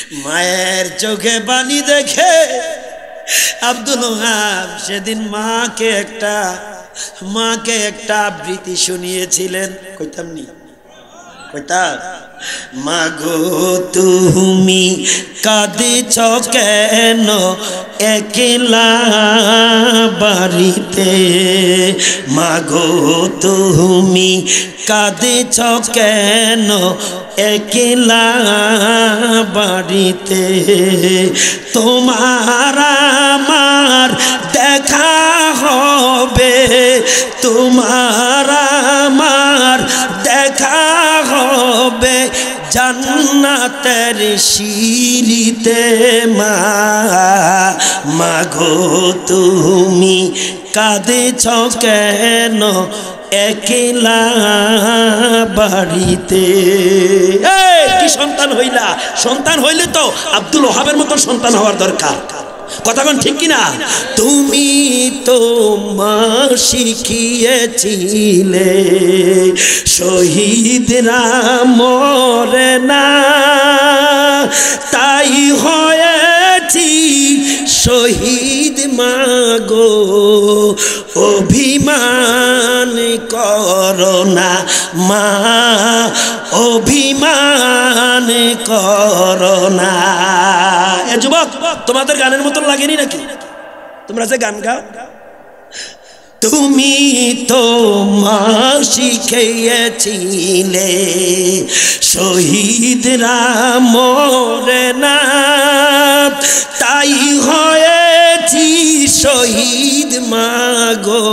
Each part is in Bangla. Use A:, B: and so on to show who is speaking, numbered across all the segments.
A: মায়ের চোখে পানি দেখে আব্দুল ওহাব সেদিন মাকে একটা আবৃত্তি শুনিয়েছিলেন। কইতাম নি? কইতাম, মাগো তুমি কাঁদছ কেন একলা বাড়িতে, মাগো তুমি কাঁদছ কেন একলা বাড়িতে, তোমার আমার দেখা হবে, তোমার আমার দেখা হবে জান্নাতের সিঁড়িতে, মাগো তুমি কাঁদছ কেন একলা বাড়িতে। কি সন্তান হইলা? সন্তান হইলে তো আব্দুল ওহাবের মতো সন্তান হওয়ার দরকার। কথা কোন ঠিক কিনা? তুমি তো মা শিখিয়েছিলে শহীদরা মরে না, তাই হয়েছি শহীদ মাগো, অভিমান করো না মা, অভিমান করো না। এ যুবক, তোমাদের গানের মতন লাগেনি নাকি? তোমরা যে গান গাও, তুমি তো মা শিখিয়েছিলে শহীদরা মরে না, তাই হয়েছি শহীদ মাগো,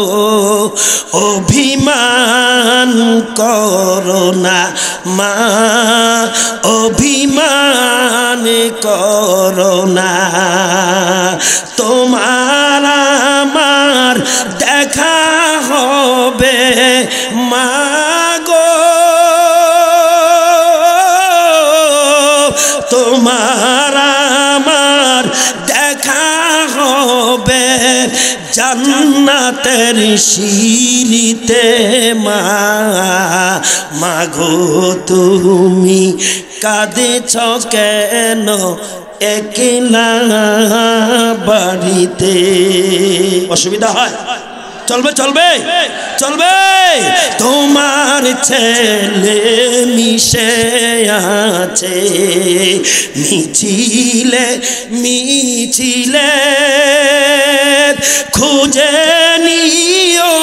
A: অভিমান করো না মা, অভিমান করো না, তোমার আমার দেখা হবে মাগো, তোমার আমার দেখা হবে জান্নাতের সিঁড়িতে, মাগো তুমি কাঁদছ কেন একলা বাড়িতে। অসুবিধা হয়? চলবে চলবে চলবে। তোমার ছেলে মিশে আছে মিছিলে মিছিলে, খুঁজে নিও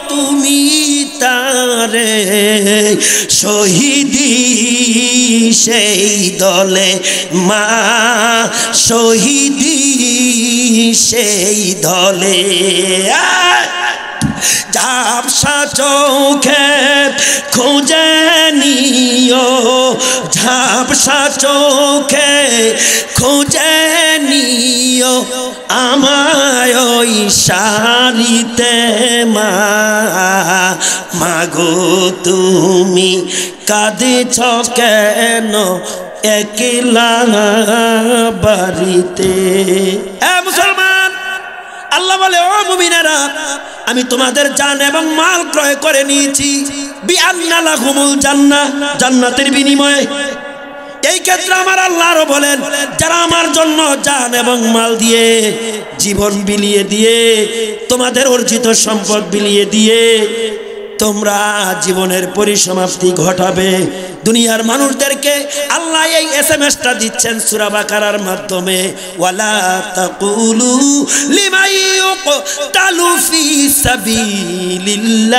A: তুমি তারে, শহীদি সেই দলে মা, শহীদি সেই দলে। ঝাপসা চোখে খুঁজে নিও, ঝাপসা চোখে খুঁজে নিও আমায় ওই সারিতে, মাগো তুমি কাঁদছ কেন একলা বাড়িতে। মুসলমান, আল্লাহ বলে, ও মুমিনেরা, আমি তোমাদের জান এবং মাল ক্রয় করে নিয়েছি বিআন্না লাহুমুল জান্নাহ, জান্নাতের বিনিময়ে। এই ক্ষেত্রে আমার আল্লাহ আরো বলেন, যারা আমার জন্য জান এবং মাল দিয়ে, জীবন বিলিয়ে দিয়ে, তোমাদের অর্জিত সম্পদ বিলিয়ে দিয়ে তোমরা জীবনের পরিসমাপ্তি ঘটাবে, দুনিয়ার মানুষদেরকে আল্লাহ এই এসএমএসটা দিচ্ছেন সূরা বাকারার মাধ্যমে, ওয়ালা তাকুলু লিমান ইউকতালু ফি সাবিলিল্লাহি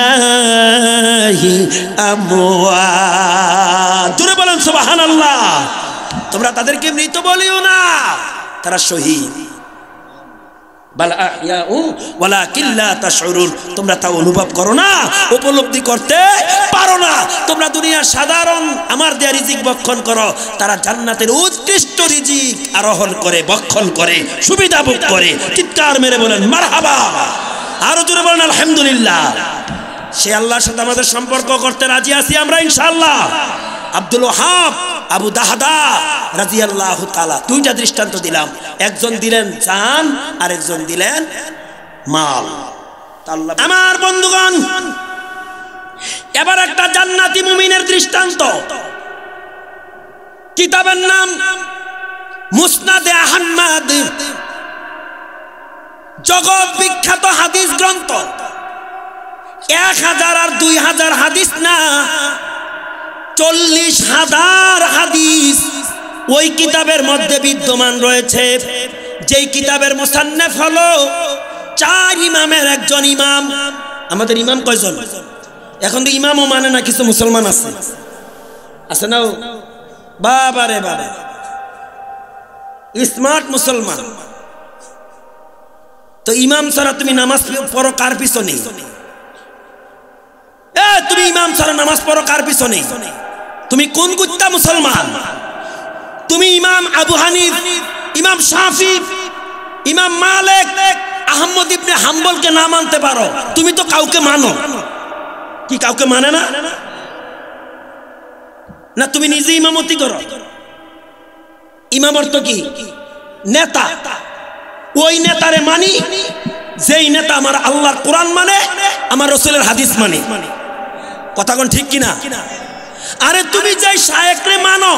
A: আমওয়াত। জোরে বলেন সুবহানাল্লাহ। তোমরা তাদেরকে মৃত বলিও না, তারা শহীদ। তোমরা তা অনুভব করো না, উপলব্ধি করতে পারো না। তোমরা দুনিয়ার সাধারণ আমার দেয়া রিজিক ভক্ষণ করো, তারা জান্নাতের উৎকৃষ্ট রিজিক আরোহণ করে, ভক্ষণ করে, সুবিধা ভোগ করে। চিৎকার মেরে বলেন মারহাবা, আরো জোরে বলেন আলহামদুলিল্লাহ। সে আল্লাহর সাথে আমাদের সম্পর্ক করতে রাজি আছি আমরা ইনশাআল্লাহ। আব্দুল ওহাব আবু দাহদা রাদিয়াল্লাহু তাআলা দুইটা দৃষ্টান্ত দিলাম, একজন দিলেন জান আর একজন দিলেন মাল। আমার বন্ধুগণ, এবার একটা জান্নাতি মুমিনের দৃষ্টান্ত। কিতাবের নাম মুসনাদে আহমদ জগৎ বিখ্যাত হাদিস গ্রন্থ, 1000 আর 2000 হাদিস না, 40,000 হাদিস ওই কিতাবের মধ্যে বিদ্যমান রয়েছে। যেই কিতাবের মুসান্নিফ হলো 4 ইমামের একজন ইমাম। আমাদের ইমাম কয়জন? এখন তো ইমামও মানে না কিছু মুসলমান আছে, আছে না? বাবা রে বাবা, স্মার্ট মুসলমান। তো ইমাম ছাড়া তুমি নামাজ পড়ো কার পিছনে? তুমি ইমাম ছাড়া নামাজ পড়ো কার পিছনে? তুমি কোন গুত্তা মুসলমান? তুমি ইমাম আবু হানিফ, ইমাম শাফি, ইমাম মালিক, আহমদ ইবনে হাম্বলকে না মানতে পারো, তুমি তো কাউকে মানো। কি কাউকে মানে না? না তুমি নিজে ইমামতি করো? ইমাম অর্থ কি? নেতা। ওই নেতারে মানি যেই নেতা আমার আল্লাহর কোরআন মানে, আমার রাসূলের হাদিস মানে। কথা কোন ঠিক কিনা? আরে তুমি যেই শায়েখরে মানো,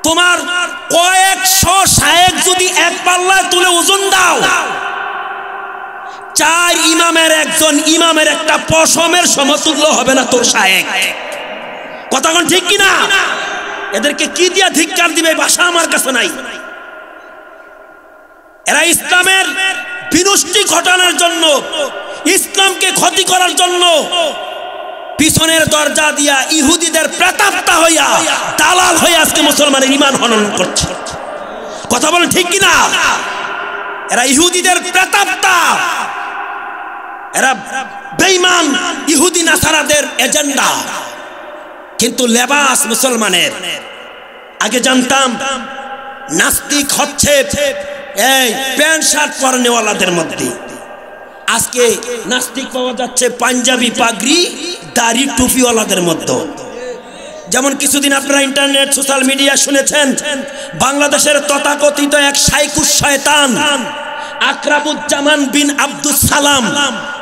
A: তোমার কয়েকশো শায়েখ যদি এক পাল্লায় তুলে ওজন দাও, 4 ইমামের একজন ইমামের একটা পশমের সমতুল্য হবে না তোর শায়েখ। কথা কোন ঠিক কিনা? এদেরকে কি দিয়া ধিক্কার দিবে ভাষা আমার কাছে নাই। এরা ইসলামের বিনষ্টি ঘটানোর জন্য, ইসলামকে ক্ষতি করার জন্য পিছনের দরজা দিয়া ইহুদিদের প্রেতাত্মা হইয়া, দালাল হইয়া আজকে মুসলমানের ঈমান হনন করছে। কথা বলেন ঠিক কিনা? এরা ইহুদিদের প্রেতাত্মা, এরা বেঈমান ইহুদি নাসারাদের এজেন্ডা। কিন্তু লেবাস মুসলমানের, আগে জানতাম নাস্তিক হচ্ছে এই প্যান্ট শার্ট পরনেওয়ালাদের মধ্যে, আজকে নাস্তিক পাওয়া যাচ্ছে পাঞ্জাবি পাগড়ি দাড়ি টুপিওয়ালাদের মধ্যে। যেমন কিছুদিন আপনারা ইন্টারনেট সোশ্যাল মিডিয়া শুনেছেন, বাংলাদেশের তথাকথিত এক শাইকুস শয়তান আকরামুজ্জামান বিন আব্দুস সালাম,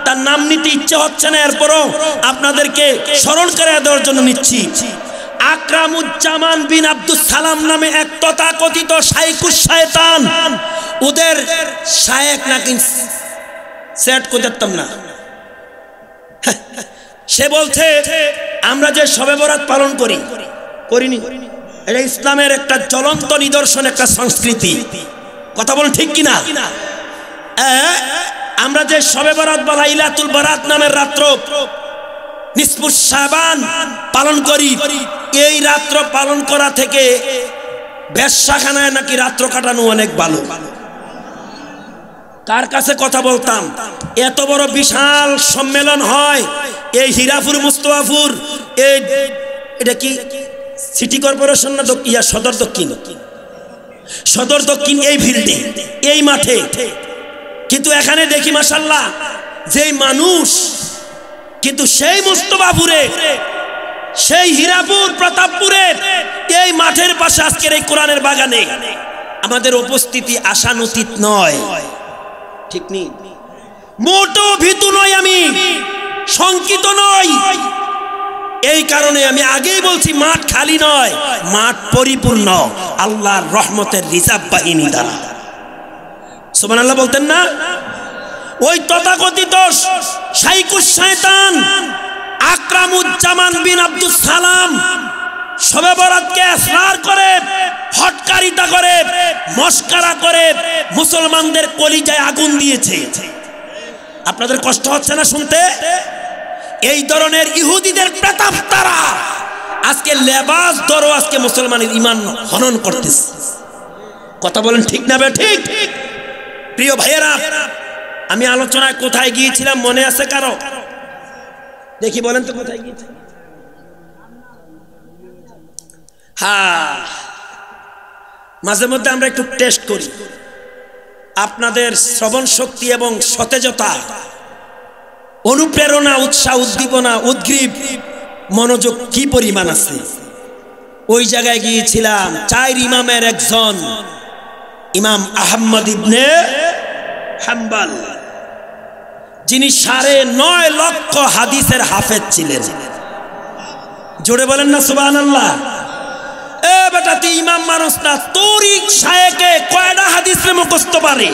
A: তার নাম নিতে ইচ্ছে হচ্ছে না, এরপরও আপনাদেরকে স্মরণ করে দেওয়ার জন্য নিচ্ছি। আকরামুজ্জামান বিন আব্দুস সালাম নামে এক তথাকথিত শাইকুস শয়তান, ওদের শায়েখ নাকি সেট করে দিতাম না। সে বলছে আমরা যে শবে বরাত পালন করিনি, এটা ইসলামের একটা জ্বলন্ত নিদর্শন, একটা সংস্কৃতি। কথা বলুন ঠিক কিনা? আমরা যে শবে বরাত বা লাইলাতুল বরাত নামের রাত্র নিসফুস শাবান পালন করি, এই রাত্র পালন করা থেকে বেশ্যাখানায় নাকি রাত্র কাটানো অনেক ভালো। কার কাছে কথা বলতাম, এত বড় বিশাল সম্মেলন হয় এই হীরাপুর মুস্তাফাপুর, এটা কি সিটি কর্পোরেশন না সদর দক্ষিণ, এই ফিল্ডে, এই মাঠে। কিন্তু এখানে দেখি মাশাআল্লাহ যেই মানুষ, কিন্তু সেই মুস্তাফাপুরে, সেই হীরাপুর প্রতাপপুরে এই মাঠের পাশে আজকের এই কোরআনের বাগানে আমাদের উপস্থিতি আশানুতীত নয়। ঠিক নেই, মোটো ভীতু নই, আমি শঙ্কিত নই। এই কারণে আমি আগেই বলছি, মাঠ খালি নয়, মাঠ পরিপূর্ণ আল্লাহর রহমতের রিজার্ভ বাহিনী দ্বারা। সুবহানাল্লাহ বলতেন না? ওই তথাকথিত শাইকুস শয়তান আকরামুজ্জামান বিন আব্দুস সালাম শবে বরাতকে ইসরার করে, হটকারিতা করে, মস্করা করে মুসলমানদের কলিজায় আগুন দিয়েছে। আপনাদের কষ্ট হচ্ছে না শুনতে? এই ধরনের ইহুদিদের প্রেতাত্মারা আজকে লেবাস ধরো আজকে মুসলমানের ঈমান হনন করতেছে। কথা বলেন ঠিক না বে ঠিক? প্রিয় ভাইয়েরা, আমি আলোচনায় কোথায় গিয়েছিলাম মনে আছে কারো? দেখি বলেন তো কোথায় গিয়েছি? হ্যাঁ, মাঝে মধ্যে আমরা একটু টেস্ট করি আপনাদের শ্রবণ শক্তি এবং সতেজতা, অনুপ্রেরণা, উৎসাহ, উদ্দীপনা, উদ্গ্রীব মনোযোগ কি পরিমাণ আছে। ওই জায়গায় গিয়েছিলাম 4 ইমামের একজন ইমাম আহমদ ইবনে হাম্বল, যিনি 9.5 লক্ষ হাদিসের হাফেজ ছিলেন। জোরে বলেন না সুবহানাল্লাহ। বেটা তুই ইমাম মানুষ না, তোরই শায়েকে কয়টা হাদিস মুখস্থ পারে?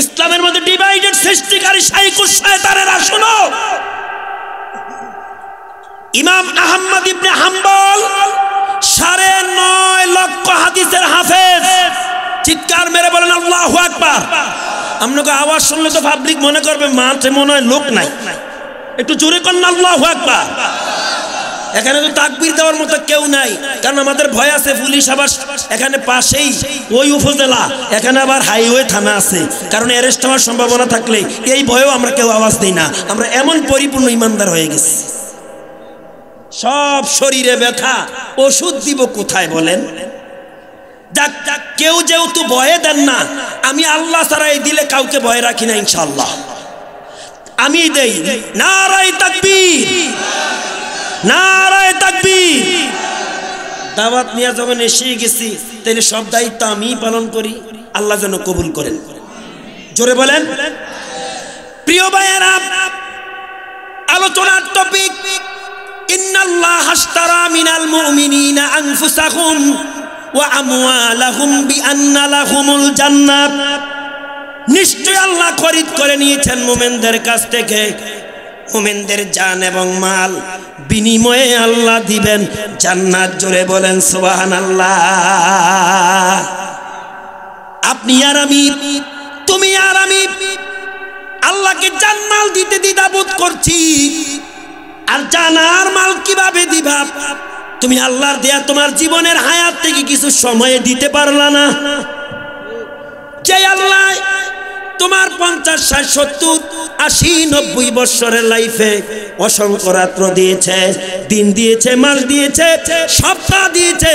A: ইসলামের মধ্যে ডিভাইডেড সৃষ্টিকারী শাইখুশ শয়তানেরা শুনো, ইমাম আহমদ ইবনে হাম্বল 9.5 লক্ষ হাদিসের হাফেজ। চিৎকার মেরে বলেন আল্লাহু আকবার। আপনাকে আওয়াজ শুনলে তো পাবলিক মনে করবে মাঠে মনে হয় লোক নাই, একটু জোরে করেন আল্লাহু আকবার। এখানে তো তাকবীর দেওয়ার মতো কেউ নাই, কারণ আমাদের ভয় আছে পুলিশ আবার এখানে পাশেই ওই উপজেলা, এখানে আবার হাইওয়ে থানা আছে, কারণ অ্যারেস্ট হওয়ার সম্ভাবনা থাকলে এই ভয়েও আমরা কেউ আওয়াজ দিই না। আমরা এমন পরিপূর্ণ ইমানদার হয়ে গেছি। সব শরীরে ব্যথা, ওষুধ দিব কোথায় বলেন? যাক যাক, কেউ যেহেতু ভয়ে দেন না, আমি আল্লাহ ছাড়া এই দিলে কাউকে ভয় রাখি না ইনশাআল্লাহ। আমি দেই নারায়ে তাকবীর, নারায়ে তাকবীর। দাওয়াত নিয়ে যখন এসে গেছি, তাহলে সব দায়িত্ব আমি পালন করি, আল্লাহ যেন কবুল করেন। জোরে বলেন। প্রিয় ভাইয়েরা, আলোচনার টপিক ইন্নাল্লাহ আশতারা মিনাল মুমিনিনা আনফুসাহুম ওয়া আমওয়ালাহুম বিআন্না লাহুমুল জান্নাত। নিশ্চয় আল্লাহ খরিদ করে নিয়েছেন মুমিনদের কাছ থেকে, মুমিনদের জান এবং মাল বিনিময়ে আল্লাহ দিবেন জান্নাত। জোরে বলেন সুবহানাল্লাহ। আপনি আর আমি, তুমি আর আমি আল্লাহকে জান মাল দিতে দ্বিধাবোধ করছি, আর জানার মাল কিভাবে দিবা? তুমি আল্লাহর দেয়া তোমার জীবনের হায়াত থেকে কিছু সময় দিতে পারলা না। যে আল্লাহ তোমার 50, 60, 70, 80, 90 বছরের লাইফে অসংখ্য রাত্র দিয়েছে, দিন দিয়েছে, মাস দিয়েছে, সপ্তাহ দিয়েছে,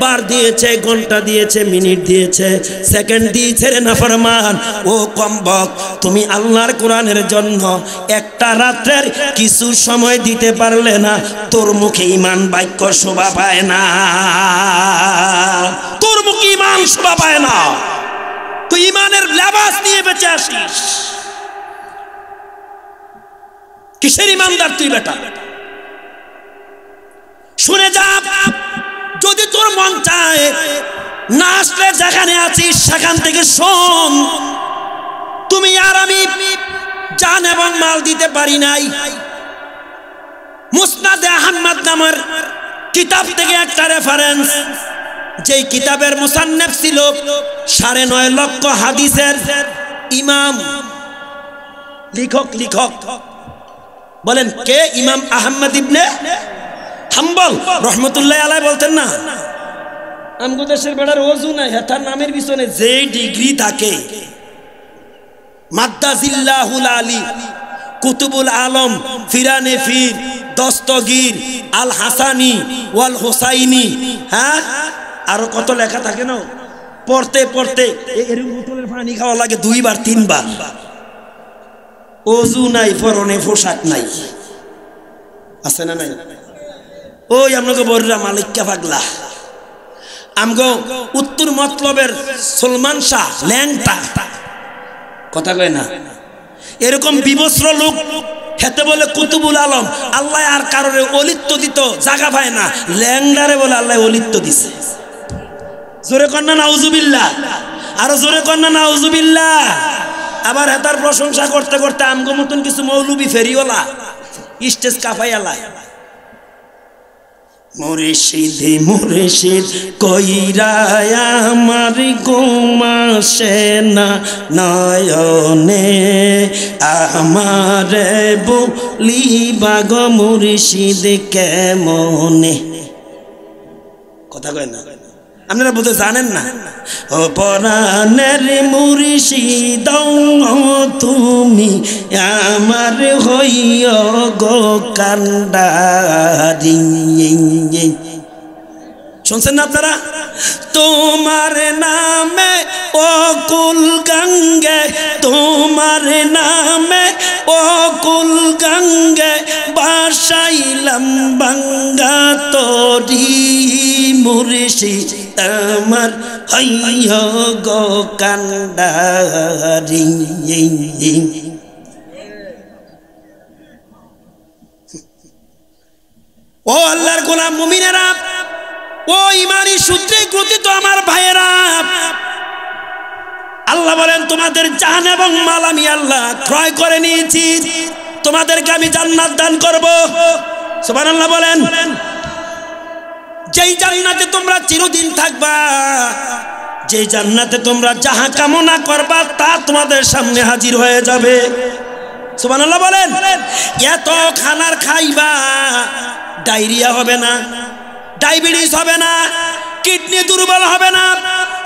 A: বার দিয়েছে, ঘন্টা দিয়েছে, মিনিট দিয়েছে, সেকেন্ড দিয়েছে রে নাফরমান। ও কমবক, তুমি আল্লাহর কোরআনের জন্য একটা রাত্রের কিছু সময় দিতে পারলে না, তোর মুখে ঈমান বাক্য শোভা পায় না, তোর মুখে ঈমান শোভা পায় না। তুই ঈমানের লেবাস নিয়ে বেঁচে আসিস, কিসের ঈমানদার তুই বেটা? শুনে যা, যদি তোর মন চায় না আসলে যেখানে আছিস সেখান থেকে শোন। তুমি আর আমি জান এবং মাল দিতে পারি নাই। মুসনাদে আহমদ নামের কিতাব থেকে একটা রেফারেন্স, যেই কিতাবের মুসান্নেফ ছিল 9.5 লক্ষ হাদিসের ইমাম, লেখক বলেন কে? ইমাম আহমদ ইবনে হাম্বল রাহমাতুল্লাহি আলাইহি বলতেন না, আমগো দেশের বেড়ার ওযু নাই, তার নামের পিছনে যে ডিগ্রি থাকে, মাদ্দাজিল্লাহুল আলী, কুতুবুল আলম, ফিরানে ফির, দস্তগীর, আল হাসানি ওয়াল হুসাইনি, হ্যাঁ আরো কত লেখা থাকে না, পড়তে পড়তে এরকম বোতলের পানি খাওয়া লাগে 2 বার 3 বার। ওযু নাই, পরনে পোশাক নাই, আছে না নাই? ওই আপনাকে বলরা মালিককে পাগলা, আমগো উত্তর মতলবের সলমান শাহ ল্যাংটা, কথা কয় না, এরকম বিবস্ত্র লোক হেতে বলে কুতুবুল আলম। আল্লাহ আর কারোরে অলিত্ব দিত জায়গা পায় না, ল্যাংডারে বলে আল্লাহ অলিত্ব দিছে। জোরে কন্যা নাউজুবিল্লাহ, আরো জোরে কন্যা নাউজুবিল্লাহ। আবার হেতার প্রশংসা করতে করতে আমগো মতন কিছু মৌলবি ফেরিওলা স্টেজ কাফাইয়ালা, মুর্শিদে মুর্শিদ কইরা আমার ঘুমাসে না নয়নে, আমারে বলিবা গো মুর্শিদ কেমনে। কথা কয় না, আপনারা বোধহয় জানেন না। ও পরাণের মুর্শিদ তুমি আমার হইয় গো কান্ডারি। শুনছেন না আপনারা? তোমার নামে অকুল গঙ্গে, তোমার নামে অকুল গঙ্গে বাসাইলাম বাঙ্গা তরি, মুর্শিদ আমার হইয় গো কান্ডারি। ও আল্লাহর গোলাম মুমিনেরা, ও ইমানি সূত্রে গ্রথিত আমার ভাইয়েরা, আল্লাহ বলেন তোমাদের জান এবং মাল আমি আল্লাহ ক্রয় করে নিয়েছি, তোমাদেরকে আমি জান্নাত দান করব। সুবহানাল্লাহ বলেন। যেই জান্নাতে তোমরা চিরদিন থাকবা, যেই জান্নাতে তোমরা যাহা কামনা করবা তা তোমাদের সামনে হাজির হয়ে যাবে। সুবহানাল্লাহ বলেন। এত খানার খাইবা, ডায়রিয়া হবে না, ডায়াবেটিস হবে না, কিডনি দুর্বল হবে না,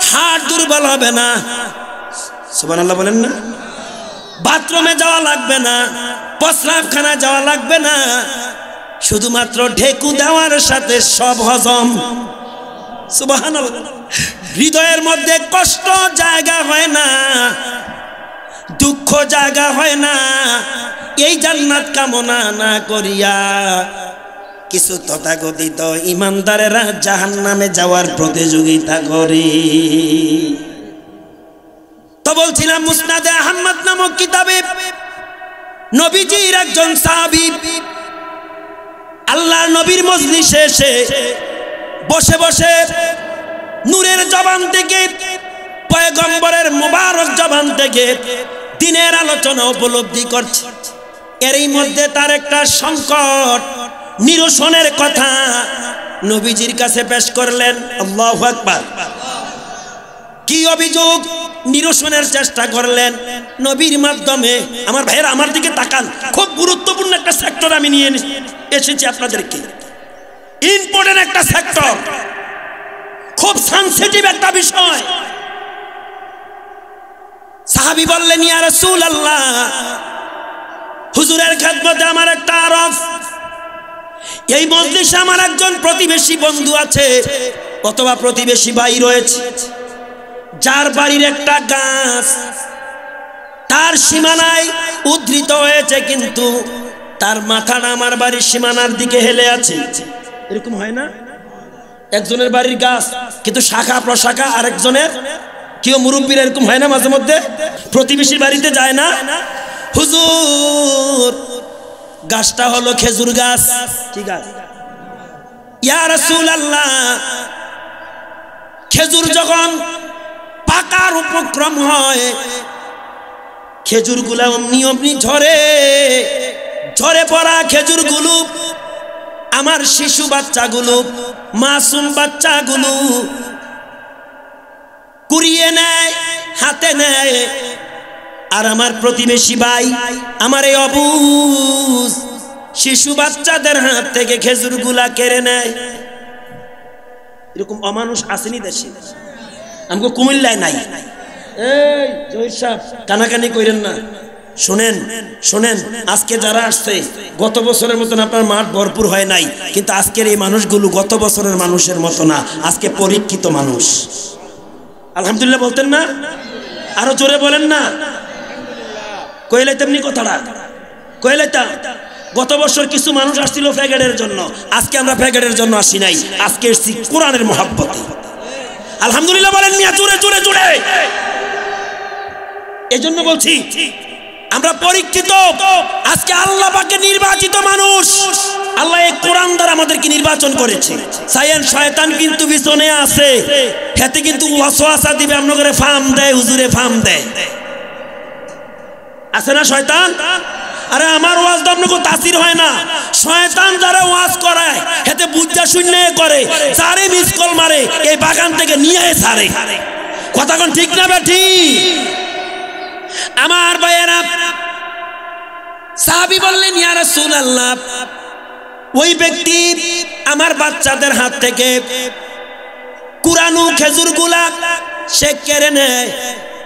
A: হার্ট দুর্বল হবে না। সুবহানাল্লাহ বলেন না। বাথরুমে যাওয়া লাগবে না, প্রস্রাবখানা যাওয়া লাগবে না, শুধুমাত্র ঢেকু দেওয়ার সাথে সব হজম। সুবহানাল্লাহ। হৃদয়ের মধ্যে কষ্ট জায়গা হয় না, দুঃখ জায়গা হয় না। এই জান্নাত কামনা না করিয়া কিছু তথাকথিত ইমানদারেরা জাহান্নামে যাওয়ার প্রতিযোগিতা করে। তো বলছিলাম, মুসনাদে আহমদ নামক কিতাবে নবীজির একজন সাহাবী আল্লাহর নবীর মজলিসে এসে বসে বসে নূরের জবান থেকে, পয়গম্বরের মুবারক জবান থেকে দিনের আলোচনা উপলব্ধি করছে। এরই মধ্যে তার একটা সংকট নিরসনের কথা নবীজির কাছে পেশ করলেন। আল্লাহু আকবার। কি অভিযোগ নিরসনের চেষ্টা করলেন নবীর মাধ্যমে? আমার ভাইয়েরা আমার দিকে তাকান, খুব গুরুত্বপূর্ণ একটা সেক্টর আমি নিয়ে এসেছি আপনাদেরকে। ইম্পর্টেন্ট একটা সেক্টর, খুব সেনসিটিভ একটা বিষয়। সাহাবী বললেন, ইয়া রাসূলুল্লাহ, হুজুরের খেদমতে আমার একটা আরজ। এই মজলিসে আমার একজন প্রতিবেশী বন্ধু আছে অথবা প্রতিবেশী ভাই রয়েছে, যার বাড়ির একটা গাছ তার সীমানায় উদ্ধৃত হয়েছে, কিন্তু তার মাথাটা আমার বাড়ির সীমানার দিকে হেলে আছে। এরকম হয় না? একজনের বাড়ির গাছ কিন্তু শাখা প্রশাখা আরেকজনের। কেউ মুরব্বীর এরকম হয় না মাঝে মধ্যে? প্রতিবেশীর বাড়িতে যায় না? হুজুর, গাছটা হলো খেজুর গাছ। ঠিক আছে। ইয়া রাসূলুল্লাহ, খেজুর যখন পাকার উপক্রম হয়, খেজুরগুলা অমনি অমনি ঝরে ঝরে পড়া খেজুরগুলো আমার শিশু বাচ্চাগুলো, মাসুম বাচ্চাগুলো কুড়িয়ে নেয়, হাতে নেয়। আর আমার প্রতিবেশী ভাই আমার এই অবুঝ শিশু বাচ্চাদের হাত থেকে খেজুরগুলা কেড়ে নেয়। এরকম অমানুষ আসেনি দেশে? আমাকে কুমিল্লায় নাই। এই জহির সাহেব, কানাকানি কইরেন না। শোনেন শোনেন, আজকে যারা আসছে গত বছরের মতন আপনার মাঠ ভরপুর হয় নাই, কিন্তু আজকের এই মানুষগুলো গত বছরের মানুষের মতো না, আজকে পরীক্ষিত মানুষ। আলহামদুলিল্লাহ বলতেন না? আরো জোরে বলেন না। কইলে তেমনি কথাটা কইলাইতাম। গত বছর কিছু মানুষ আসছিল ফ্যাগেটের জন্য, আজকে আমরা ফ্যাগেটের জন্য আসি নাই, আজকে এসেছি কোরআনের মহব্বতে। আলহামদুলিল্লাহ বলেন মিয়া, জোরে জোরে জোরে। এই জন্য বলছি আমরা পরীক্ষিত, আজকে আল্লাহ পাকের নির্বাচিত মানুষ। আল্লাহ এই কোরআন দ্বারা আমাদেরকে নির্বাচন করেছে। সায়েন শয়তান কিন্তু পিছনে আছে, হেতে কিন্তু ওয়াসওয়াসা দিবে, আপনাদের ফার্ম দেয়, হুজুরে ফার্ম দেয়, আছে না শয়তান? আরে আমার ওয়াজ তো আপনাকে তাসির হয় না। শয়তান যারা ওয়াজ করায় হেতে বুঝা শূন্য করে, যারে মিস কল মারে এই বাগান থেকে নিয়ে ছাড়ে। কথা কোন ঠিক না বেঠি? আমার ভাইয়েরা, সাহাবী বললেন, ইয়া রাসূলুল্লাহ, ওই ব্যক্তি আমার বাচ্চাদের হাত থেকে কুরানু খেজুরগুলা সে কেড়ে নেয়,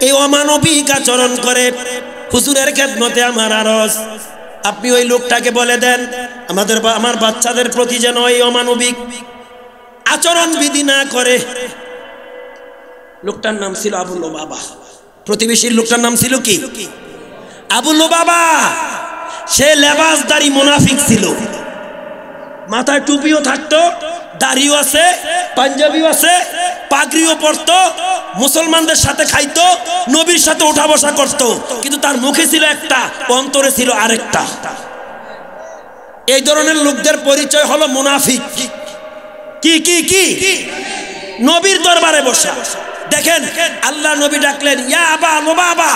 A: এই অমানবিক আচরণ করে। হুজুরের খেদমতে আমার আরজ, আপনি ওই লোকটাকে বলে দেন আমার বাচ্চাদের প্রতি যেন এই অমানবিক আচরণ বিধি না করে। লোকটার নাম ছিল আবু লুবাবা। প্রতিবেশীর লোকটার নাম ছিল কি? আবু লুবাবা। সে লেবাসদারি মুনাফিক ছিল, মাথায় টুপিও থাকতো, দাড়িও আছে, পাঞ্জাবিও আছে, পাগড়িও পরতো, মুসলমানদের সাথে খাইতো, নবীর সাথে ওঠা বসা করতো, কিন্তু তার মুখে ছিল একটা, অন্তরে ছিল আরেকটা। এই ধরনের লোকদের পরিচয় হলো মুনাফিক। কি কি কি নবীর দরবারে বসা। দেখেন আল্লাহ নবী ডাকলেন, ইয়া আবা লুবাবা,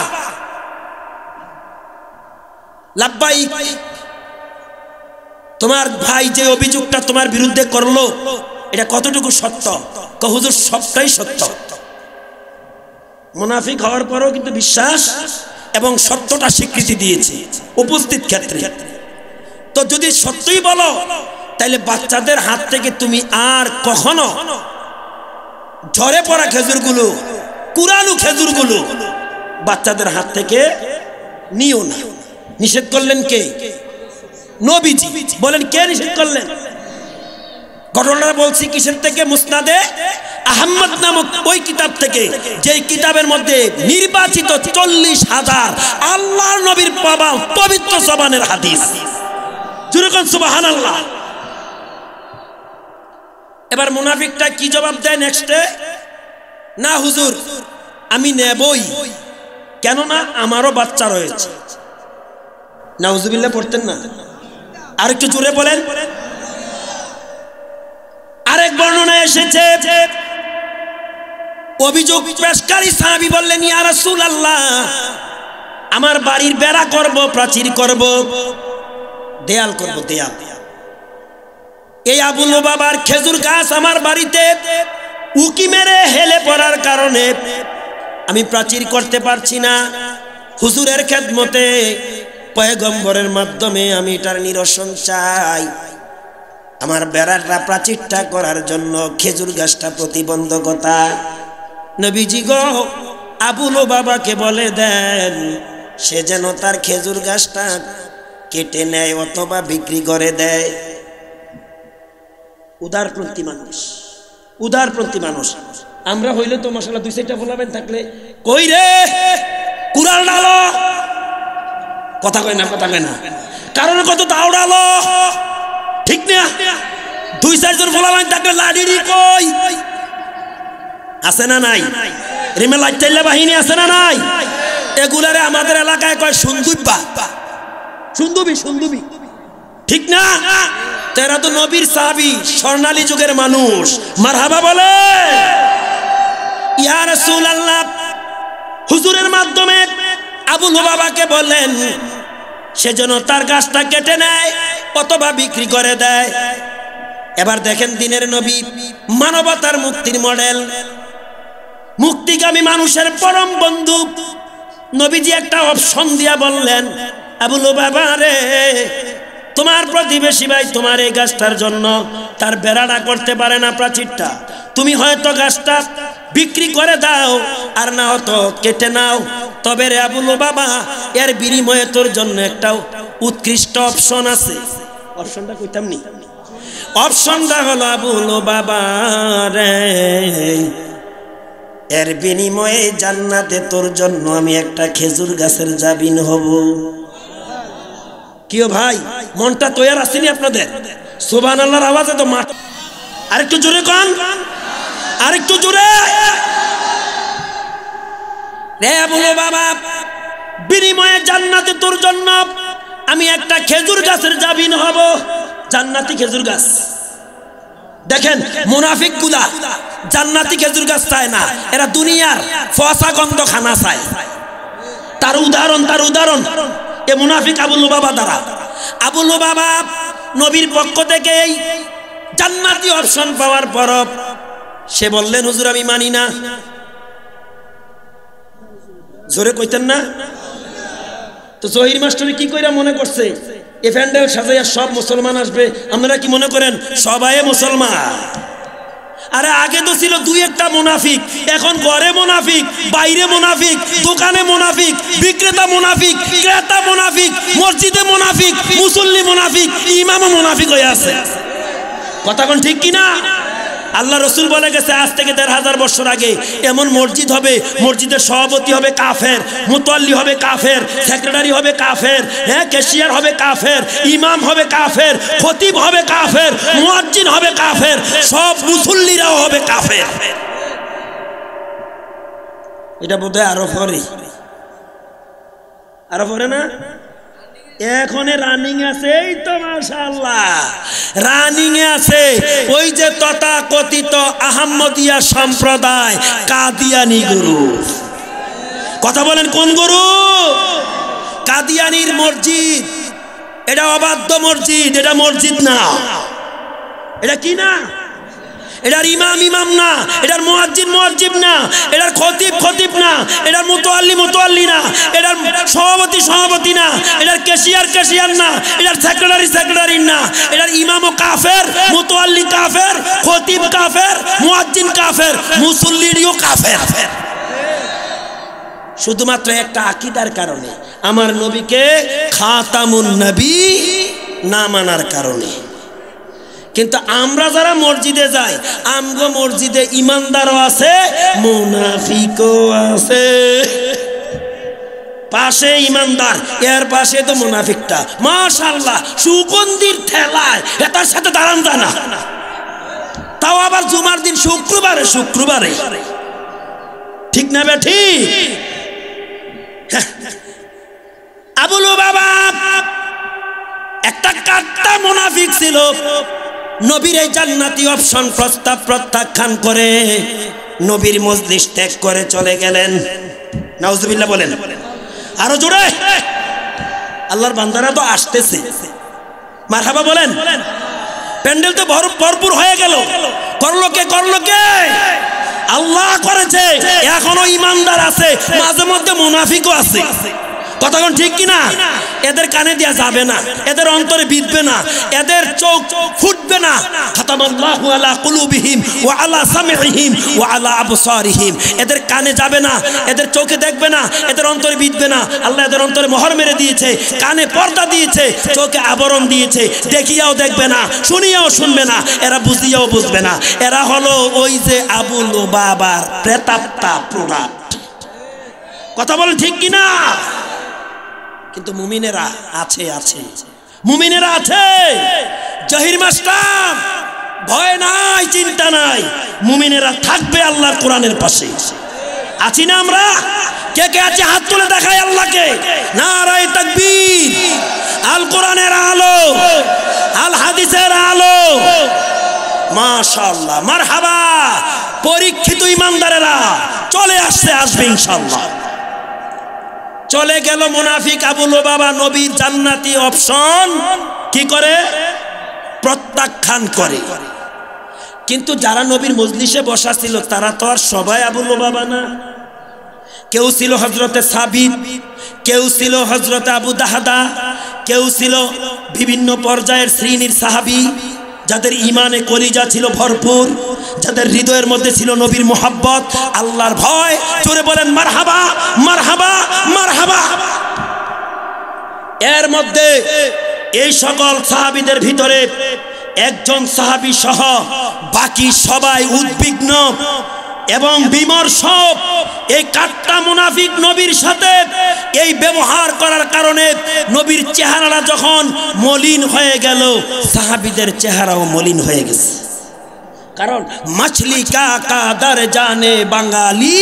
A: লাব্বাইক। তোমার ভাই যে অভিযোগটা তোমার বিরুদ্ধে করলো এটা কতটুকু সত্য? হুজুর সবটাই সত্য। মুনাফিক হওয়ার পরেও কিন্তু বিশ্বাস এবং সত্যটা স্বীকৃতি দিয়েছে উপস্থিত ক্ষেত্রে। তো যদি সত্যই বলো তাহলে বাচ্চাদের হাত থেকে তুমি আর কখনো ঝরে পড়া খেজুরগুলো, কুরালু খেজুরগুলো বাচ্চাদের হাত থেকে নিও না। নিষেধ করলেন কে? নবীজি। বলেন কে নিষেধ করলেন? ঘটনাটা বলছি কিসের থেকে? মুসনাদে আহমদ নামক ওই কিতাব থেকে, যেই কিতাবের মধ্যে নির্বাচিত 40,000 আল্লাহর নবীর পবিত্র জবানের হাদিস। যেরকম সুবহানাল্লাহ। এবার মুনাফিকটা কি জবাব দেয় নেক্সটে? না হুজুর আমি নেবই, কেননা আমারও বাচ্চা রয়েছে। নাউজুবিল্লাহ পড়তেন না? আর একটু জোরে বলেন। আরেক বর্ণনায় এসেছে, অভিযোগ পেশকারী সাহাবী বললেন, ইয়া রাসূলুল্লাহ আমার বাড়ির বেড়া করব, প্রাচীর করব, দেয়াল করব, দেয়াল। এই আবু লুবাবার খেজুর গাছ আমার বাড়িতে উকি মেরে হেলে পড়ার কারণে আমি প্রাচীর করতে পারছি না। হুজুরের খেদমতে পয়গম্বরের মাধ্যমে আমি এটার নিরসন চাই। আমার বেড়াটা প্রাচীরটা করার জন্য খেজুর গাছটা প্রতিবন্ধকতা। নবীজি গো আবু লুবাবাকে বলে দেন সে যেন তার খেজুর গাছটা কেটে নেয় অথবা বিক্রি করে দেয়। উদারপন্থী মানুষ, উদারপন্থী মানুষ। আমরা হইলে তো মশলা 2-4টা বলাবেন থাকলে কই রে কুড়াল ডালো, কথা কয় না, কথা কয় না, কারণ কত দাউড়ালো, ঠিক না? 2-4 জন বলাবেন থাকলে লাডিরি কই আছে না নাই? রিমে লাইটাইলা বাহিনী আছে না নাই? এগুলারে আমাদের এলাকায় কয় সুন্দুব্বা, সুন্দুবি, সুন্দুবি, ঠিক না? তেরা তো নবীর সাহাবী, স্বর্ণালী যুগের মানুষ। মারহাবা বলে। ইয়া রাসূলুল্লাহ হুজুরের মাধ্যমে আবু লুবাবাকে বললেন সেজন্য তার গাছটা কেটে নেয় অথবা বিক্রি করে দেয়। এবার দেখেন দিনের নবী মানবতার মুক্তির মডেল, মুক্তিগামী মানুষের পরম বন্ধু। নবীজি একটা অপশন দিয়া বললেন, আবু লুবাবা রে তোমার প্রতিবেশী ভাই তোমার এই গাছটার জন্য তার বেড়াটা করতে পারে না, প্রাচীরটা, তুমি হয়তো গাছটা বিক্রি করে দাও আর না হয়তো কেটে নাও। তবে রে আবু লুবাবা এর বিনিময়ে তোর জন্য একটা উৎকৃষ্ট অপশন আছে। অপশনটা কইতাম নি? অপশনটা হলো আবু লুবাবা রে এর বিনিময়ে জান্নাতে তোর জন্য আমি একটা খেজুর গাছের জাবিন হব। কিও ভাই মনটা তৈয়ার আসেনি আপনাদের? সুবহানাল্লাহর আওয়াজে তো মাঠ। আরেকটু জোরে কান, আরেকটু জোরে। রে আবু লুবাবা বিনিময়ে জান্নাতে তোর জন্য আমি একটা খেজুর গাছের জাবিন হব, জান্নাতি খেজুর গাছ। দেখেন মুনাফিক গুলা জান্নাতি খেজুর গাছ চায় না, এরা দুনিয়ার ফসা গন্ধ খানা চায়। তার উদাহরণ এ মুনাফিক আবু লুবাবা দ্বারা। আবু লুবাবা নবীর পক্ষ থেকে এই জান্নাতি অপশন পাওয়ার পর সে বললেন হুজুর আমি মানি না। জোরে কইতেন না? তো জহির মাস্টার কি কইরা মনে করছে এ প্যান্ডেল সাজাইয়া সব মুসলমান আসবে? আপনারা কি মনে করেন সবাই মুসলমান? আরে আগে তো ছিল 2-1টা মুনাফিক, এখন ঘরে মুনাফিক, বাইরে মুনাফিক, দোকানে মুনাফিক, বিক্রেতা মুনাফিক, ক্রেতা মুনাফিক, মসজিদে মুনাফিক, মুসল্লি মুনাফিক, ইমামও মুনাফিক হয়ে আছে। কথা কোন ঠিক কিনা? আল্লাহ রসুল বলে গেছে আজ থেকে 1500 বছর আগে এমন মসজিদ হবে, মসজিদের সভাপতি হবে কাফের, মুতাল্লি হবে কাফের, সেক্রেটারি হবে কাফের, হ্যাঁ ক্যাশিয়ার হবে কাফের, ইমাম হবে কাফের, খতিব হবে কাফের, মুয়াজ্জিন হবে কাফের, সব মুসল্লিরাও হবে কাফের। এটা বোধহয় আরো পরে না? এখনে রানিং আছে, এই তো মাশাআল্লাহ রানিং এ আছে ওই যে তথাকথিত আহমদিয়া সম্প্রদায় কাদিয়ানি গুরু। কথা বলেন কোন গুরু? কাদিয়ানির মসজিদ। এটা অবাধ্য মসজিদ, এটা মসজিদ না। এটা কি না? এটার ইমাম ইমাম না, এটার মুয়াজ্জিন মুয়াজ্জিব না, এটার খতিব খতিব না, এটার মুতাল্লি মুতাল্লি না, এটার সভাপতি সভাপতি না, এটার ক্যাশিয়ার ক্যাশিয়ার না, এটার সেক্রেটারি সেক্রেটারি না, এটার ইমামও কাফের, মুতাল্লি কাফের, খতিব কাফের, মুয়াজ্জিন কাফের, মুসল্লিও কাফের। শুধুমাত্র একটা আকীদার কারণে, আমার নবীকে খাতামুন নবী না মানার কারণে। কিন্তু আমরা যারা মসজিদে যাই, আমগো মসজিদে ইমানদারও আছে, মুনাফিকও আছে। পাশে ইমানদার, এর পাশে তো মুনাফিকটা। মাশাআল্লাহ সুগন্ধির ঠেলায় এটার সাথে দাঁড়ান যায় না, তাও আবার জুমার দিন শুক্রবারে শুক্রবারে। ঠিক না বে ঠিক? আবু লুবাবা একটা কাট্টা মুনাফিক ছিল। নবীর এই জান্নাতি অপশন প্রস্তাব প্রত্যাখ্যান করে নবীর মজলিস ত্যাগ করে চলে গেলেন। নাউজুবিল্লাহ বলেন, আরো জোরে। আল্লাহর বান্দারা তো আসতেছে, মারহাবা বলেন। প্যান্ডেল তো ভরপুর হয়ে গেল। করলো কে? করলো কে? আল্লাহ করেছে। এখনো ইমানদার আছে, মাঝে মধ্যে মুনাফিকও আছে। কথা কোন ঠিক কিনা? এদের কানে দেয়া যাবে না, এদের অন্তরে বিধবে না, এদের চোখ ফুটবে না। খাতামাল্লাহু আলা কুলুবিহিম ওয়া আলা সামিহিম ওয়া আলা আবসারিহিম। এদের কানে যাবে না, এদের চোখে দেখবে না, এদের অন্তরে বিধবে না। আল্লাহ এদের অন্তরে মোহর মেরে দিয়েছে, কানে পর্দা দিয়েছে, চোখে আবরণ দিয়েছে। দেখিয়াও দেখবে না, শুনিয়াও শুনবে না, এরা বুঝিয়াও বুঝবে না। এরা হলো ওই যে আবু লুবাবার প্রেতাত্মা প্রোডাক্ট। কথা বলেন ঠিক কিনা? কিন্তু মুমিনেরা আছে, আছে মুমিনেরা আছে। জহির মাস্টার ভয় নাই, চিন্তা নাই, মুমিনেরা থাকবে আল্লাহর কোরআনের পাশে। আছি না আমরা? কে কে আছে হাত তুলে দেখায় আল্লাহকে। নারায়ে তাকবীর। আল কোরআনের আলো, আল হাদিসের আলো। মাশাআল্লাহ, মারহাবা। পরীক্ষিত ইমানদারেরা চলে আসছে, আসবে ইনশাআল্লাহ। চলে গেল মুনাফিক আবু লুবাবা। নবীর জান্নাতি অপশন কি করে? প্রত্যাখ্যান করে। কিন্তু যারা নবীর মজলিসে বসা ছিল তারা তো আর সবাই আবু লুবাবা না। কেউ ছিল হযরতে সাবিত, কেউ ছিল হযরতে আবু দাহদা, কেউ ছিল বিভিন্ন পর্যায়ের শ্রেণীর সাহাবী, যাদের ইমানে কলিজা ছিল ভরপুর, যাদের হৃদয়ের মধ্যে ছিল নবীর মোহাব্বত, আল্লাহর ভয়। জোরে বলেন মারহাবা, মারহাবা, মারহাবা। এর মধ্যে এই সকল সাহাবীদের ভিতরে একজন সাহাবী সহ বাকি সবাই উদ্বিগ্ন এবং বিমর্ষ। এই কাট্টা মুনাফিক নবীর সাথে এই ব্যবহার করার কারণে নবীর চেহারাটা যখন মলিন হয়ে গেল, সাহাবীদের চেহারাও মলিন হয়ে গেছে। কারণ মাছলি কা কাদার জানে বাঙালি,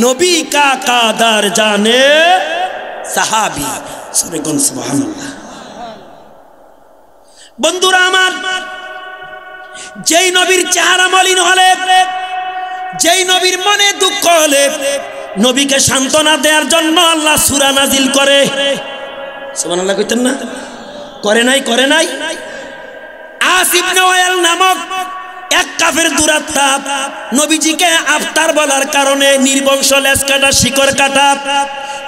A: নবী কা কাদার জানে সাহাবী। সুবহানাল্লাহ। বন্ধুরা আমার, যেই নবীর চেহারা মলিন হলে, যেই নবীর মনে দুঃখ হলে, নবীকে সান্ত্বনা দেওয়ার জন্য আল্লাহ সূরা নাজিল করে। সুবহানাল্লাহ কইতেন না? করে নাই? করে নাই? আস ইবনে ওয়াইল নামক এক কাফের দুরাত্মা নবীজিকে আফতার বলার কারণে নির্বংশ লেজ কাটা শিকড় কাটা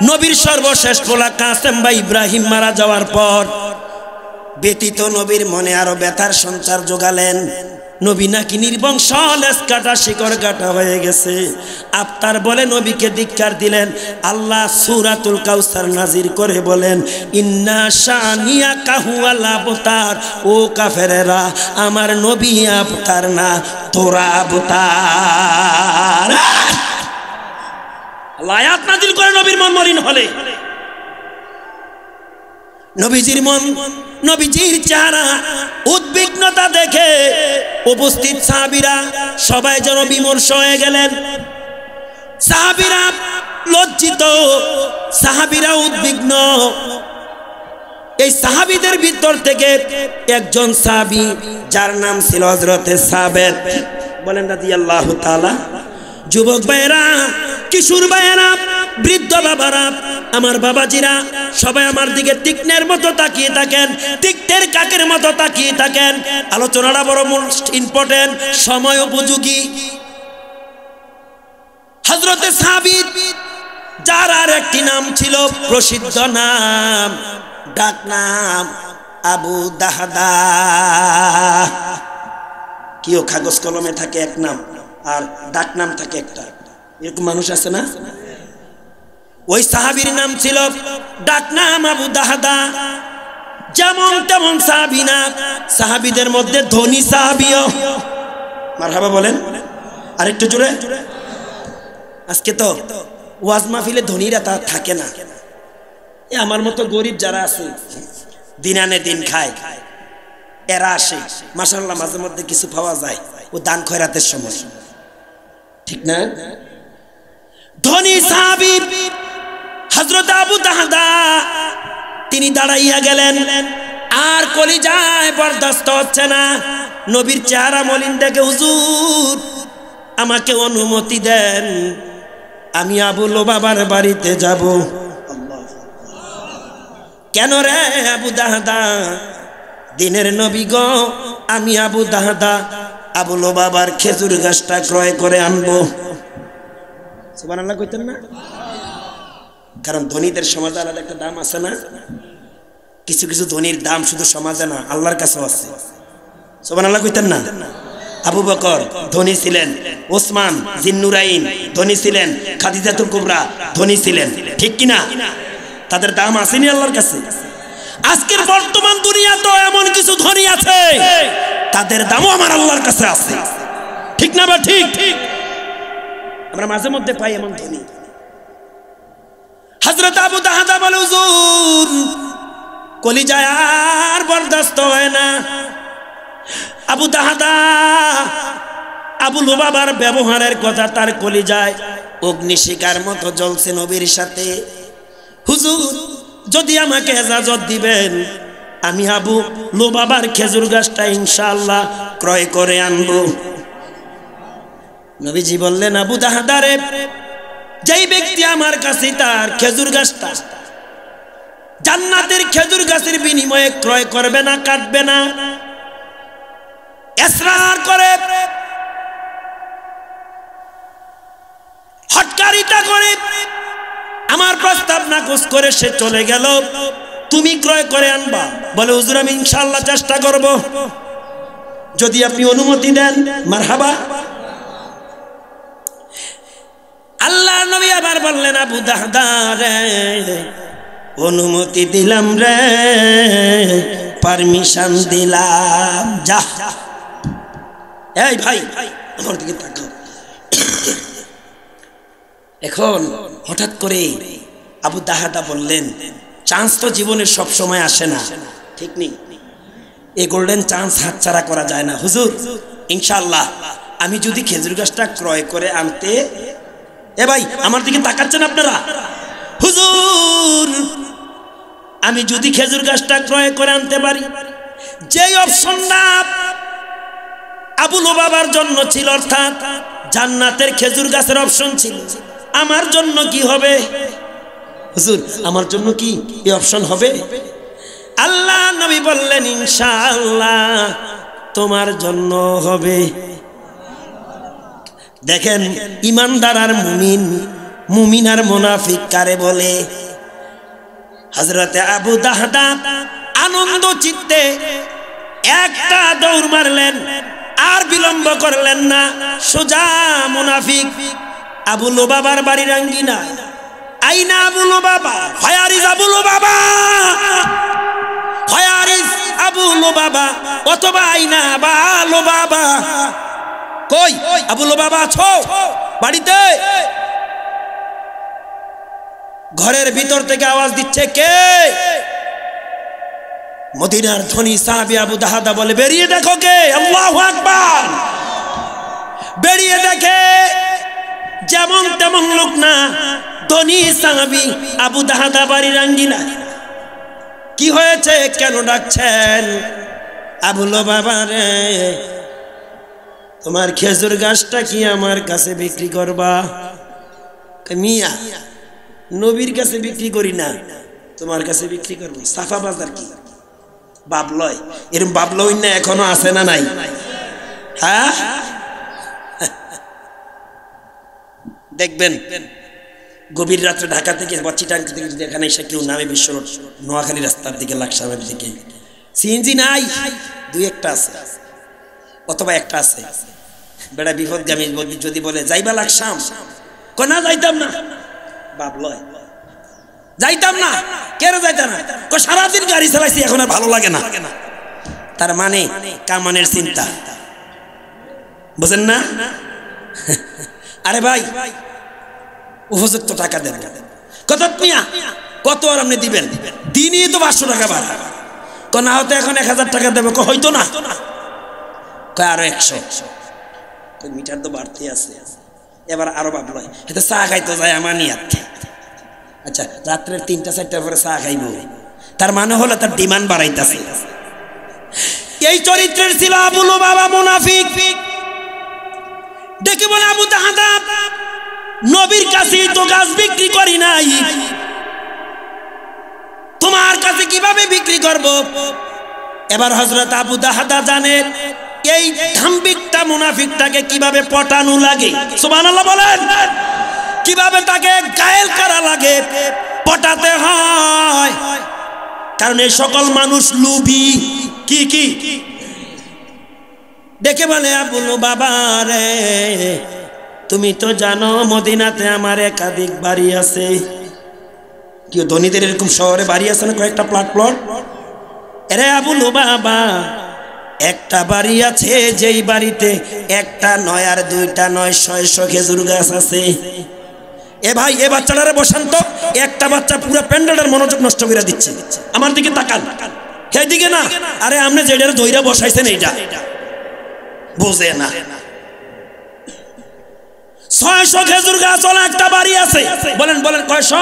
A: নবীর সর্বশেষ পোলা কাসেম বা ইব্রাহিম মারা যাওয়ার পর ব্যতীত নবীর মনে আরো ব্যথার সঞ্চার যোগালেন। নবী নাকি নির্বংশ লেজ কাটা শিকড় কাটা হয়ে গেছে। আফতার বলে নবীকে ধিক্কার দিলেন। আল্লাহ সূরাতুল কাউসার নাজির করে বলেন, ইন্না শানিয়াকা হুয়াল আবতার। ও কাফেরেরা, আমার নবী আফতার না, তোরা আবতার। আল্লাহ আয়াত নাজিল করে নবীর মন মলিন হলে। নবীজির মন, নবীজির চেহারা উদ্বিগ্নতা দেখে উপস্থিত সাহাবীরা সবাই যেন বিমর্ষ হয়ে গেলেন। সাহাবীরা লজ্জিত, সাহাবীরা উদ্বিগ্ন। এই সাহাবীদের ভিতর থেকে একজন সাহাবী যার নাম ছিল হযরতে সাবেত, বলেন রাদিয়াল্লাহু তাআলা। যুবক ভাইয়েরা, কিশোর ভাইয়েরা, বৃদ্ধ বাবারা, আমার বাবাজিরা, সবাই আমার দিকে তীক্ষ্ণের মতো তাকিয়ে থাকেন, তীক্ষ্ণের কাকের মতো তাকিয়ে থাকেন। আলোচনাটা বড় মোস্ট ইম্পর্টেন্ট, সময় উপযোগী। হযরতে সাবিত, যার আর একটি নাম ছিল, প্রসিদ্ধ নাম, ডাক নাম আবু দাহদা। কিও কাগজ কলমে থাকে এক নাম আর ডাক নাম থাকে একটা, এরকম মানুষ আছে না? ওই সাহাবীর নাম ছিল, ডাক নাম আবু দাহদা। যেমন তেমন সাহাবী না, সাহাবীদের মধ্যে ধনী সাহাবীও। মারহাবা বলেন আরেকটু জোরে। আজকে তো ওয়াজ মাহফিলে ধনীরা তা থাকে না, আমার মতো গরিব যারা আছে, দিন আনে দিন খায়, এরা আসে। মাশাআল্লাহ, মাঝে মধ্যে কিছু পাওয়া যায় ও দান খয়রাতের সময়, ঠিক না? ধনী সাহাবী হযরত আবু দাহদা, তিনি দাঁড়াইয়া গেলেন, আর কলিজায় বরদাস্ত হচ্ছে না। নবীর চেহারা মলিন দেখে, হুজুর আমাকে অনুমতি দেন, আমি আবু লুবাবার বাড়িতে যাব। কেন রে আবু দাহদা? দিনের নবী গো, আমি আবু দাহদা আবু লুবাবার খেজুর গাছটা ক্রয় করে আনবো। সুবহানাল্লাহ কইতেন না? কারণ ধনীদের সমাজে আলাদা একটা দাম আছে না? কিছু কিছু ধনীর দাম শুধু সমাজে না, আল্লাহর কাছেও আছে। সুবহানাল্লাহ কইতেন না? আবু বকর ধনী ছিলেন, ওসমান জিন্নুরাইন ধনী ছিলেন, খাদিজাতুল কুবরা ধনী ছিলেন, ঠিক কিনা? তাদের দাম আসেনি আল্লাহর কাছে। আজকের বর্তমান দুনিয়া তো এমন কিছু ধনী আছে, তাদের দামও আমার আল্লাহর কাছে আছে, ঠিক না? বা ঠিক? আমরা মাঝে মধ্যে পাই এমন ধনী। হযরত আবু দাহদা বলে, হুজুর কলিজায় আর বরদাস্ত হয় না। আবু দাহদা আবু লুবাবার ব্যবহারের কথা তার কলিজায় অগ্নিশিখার মতো জ্বলছে নবীর সাথে। হুজুর যদি আমাকে ইজাজত দিবেন, আমি আবু লুবাবার খেজুর গাছটা ইনশাআল্লাহ ক্রয় করে আনবো। নবীজি বললেন, আবু দাহদা রে, যেই ব্যক্তি আমার কাছে তার খেজুর গাছটা জান্নাতের খেজুর গাছের বিনিময়ে ক্রয় করবে না, কাটবে না, ইসরার করে, হটকারিতা করে, আমার প্রস্তাব নাকচ করে সে চলে গেল, তুমি ক্রয় করে আনবা। বলে, হুজুর আমি ইনশাআল্লাহ চেষ্টা করব, যদি আপনি অনুমতি দেন। মারহাবা। আল্লাহর নবী আবার বললেন, আবু দাহদা রে, অনুমতি দিলাম রে, পারমিশন দিলাম, যা। এই ভাই আমার দিকে তাকাও। এখন হঠাৎ করে আবু দাহদা বললেন, চান্স তো জীবনের সব সময় আসে না, ঠিক নেই? এই গোল্ডেন চান্স হাতছাড়া করা যায় না। হুজুর ইনশাআল্লাহ আমি যদি খেজুর গাছটা ক্রয় করে আনতে, এ ভাই আমার দিকে তাকাচ্ছেন আপনারা? হুজুর আমি যদি খেজুর গাছটা ক্রয় করে আনতে পারি, যেই অপশনটা আবু লুবাবার জন্য ছিল, অর্থাৎ জান্নাতের খেজুর গাছের অপশন ছিল, আমার জন্য কি হবে? হুজুর আমার জন্য কি এই অপশন হবে? আল্লাহ নবী বললেন, ইনশাআল্লাহ তোমার জন্য হবে। দেখেন ইমানদার আর মুমিন, মুমিন আর মুনাফিক কারে বলে? হযরতে আবু দাহদা আনন্দ চিত্তে একটা দৌড় মারলেন, আর বিলম্ব করলেন না, সোজা মুনাফিক আবু লুবাবার বাড়ির আঙ্গিনা। আইনা Abu Lubaba, where is Abu Lubaba, where is Abu Lubaba, অথবা আইনা আবু লুবাবা, কই আবু লুবাবা আছো বাড়িতে? ঘরের ভিতর থেকে আওয়াজ দিচ্ছে, কে? মদিনার ধনী সাহাবী আবু দাহদা বলে, বেরিয়ে দেখো কে। আল্লাহু আকবার। বেরিয়ে দেখে যেমন তেমন লোক না, ধনী সাহাবী আবু দাহদা বাড়ির আঙ্গিনা। কি হয়েছে, কেন ডাকছেন? আবুল বাবা রে, তোমার খেজুর গাছটা কি আমার কাছে বিক্রি করবা? মিয়া, নবীর কাছে বিক্রি করি না, তোমার কাছে বিক্রি করবো। সাফা বাজার কি বাবলয়, এরকম বাবলয় না এখনো আছে না নাই? হ্যাঁ, দেখবেন গভীর রাত্রে ঢাকা থেকে বা চিটাং থেকে যদি এখানে এসে কেউ নামে বিশ্ব নোয়াখালী রাস্তার দিকে, লাকসামের দিকে, সিএনজি নাই, দুই একটা আছে অথবা একটা আছে, বেড়া বিপদগামী যদি বলে যাইবা লাকসাম, না যাইতাম না, বাবলয় যাইতাম না, কেন যাইতাম না? সারাদিন গাড়ি চালাইছি, এখন আর ভালো লাগে না। তার মানে কামানের চিন্তা, বুঝেন না? আরে ভাই, উপযুক্ত টাকা দেন, কত মিয়া, কত আর আপনি দিবেন? দিনই তো 500 টাকা বাড়া, না হতো এখন 1000 টাকা দেবে, হইতো না, আরো 100, মিটার তো বাড়তে আছে। এবার আরো ভাবলয়, এটা চা খাইতো যায় আমার নিয়াত। আচ্ছা, রাত্রের 3টা-4টার পরে চা খাইব, তার মানে হলো তার ডিমান্ড বাড়াইতেছে। এই চরিত্রের ছিল আবুল বাবা মুনাফিক। দেখে বলে, আবু দাহাদা, নবীর কাছে তো গাছ বিক্রি করি নাই, তোমার কাছে কিভাবে বিক্রি করব? এবার হযরত আবু দাহাদা জানেন এই দাম্ভিকটা মুনাফিকটাকে কিভাবে পটানো লাগে। সুবহানাল্লাহ বলেন, কিভাবে তাকে গায়েল করা লাগে, পটাতে হয়। কারণ এই সকল মানুষ লোভী। কি কি দেখে বলে, আবুল বাবা রে, তুমি তো জানো মদিনাতে আমার একাধিক বাড়ি আছে। কি ধনীদের এরকম শহরে বাড়ি আছে না, কয়েকটা প্লট? এরে আবুল বাবা, একটা বাড়ি আছে, যেই বাড়িতে একটা নয় আর দুইটা নয়, 600 খেজুর গাছ আছে। এ ভাই, এ বাচ্চাটারে বসান তো, একটা বাচ্চা পুরো প্যান্ডেলের মনোযোগ নষ্ট করে দিচ্ছে। আমার দিকে তাকান, সেই দিকে না। আরে আপনি যেটারে দইরা বসাইছেন এইটা বুঝে না। 600 খেজুর গাছ ওলা একটা বাড়ি আছে। বলেন বলেন, কয়শো?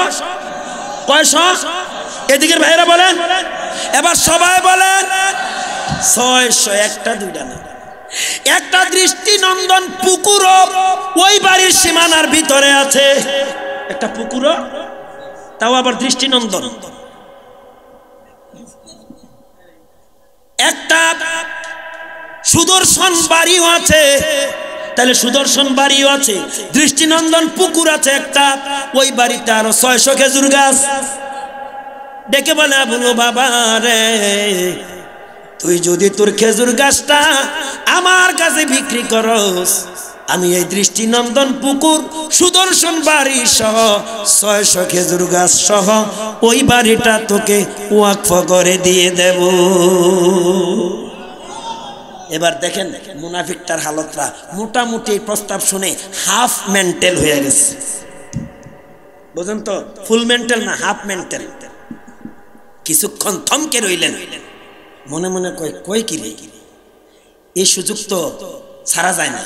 A: এদিকের ভাইরা বলেন, এবার সবাই বলেন 600, একটা দুইটা না। একটা দৃষ্টিনন্দন পুকুরও ওই বাড়ির সীমানার ভিতরে আছে, একটা পুকুরও, তাও আবার দৃষ্টিনন্দন। একটা সুদর্শন বাড়িও আছে, তাহলে সুদর্শন বাড়িও আছে, দৃষ্টিনন্দন পুকুর আছে একটা, ওই বাড়িতে আরো 600 খেজুর গাছ। ডেকে বলে, আবুল বাবা রে, তুই যদি তোর খেজুর গাছটা আমার কাছে বিক্রি করস, আমি এই দৃষ্টিনন্দন পুকুর, সুদর্শন বাড়ি সহ 600 খেজুর গাছ সহ ওই বাড়িটা তোকে ওয়াকফ করে দিয়ে দেব। এবার দেখেন মুনাফিকটার হালতটা, মোটামুটি প্রস্তাব শুনে হাফ মেন্টাল হয়ে গেছে। বুঝেন তো, ফুল মেন্টাল না, হাফ মেন্টাল। কিছুক্ষণ থমকে রইলেন, মনে মনে কয় কি রে, এই সুযোগ তো ছাড়া যায় না।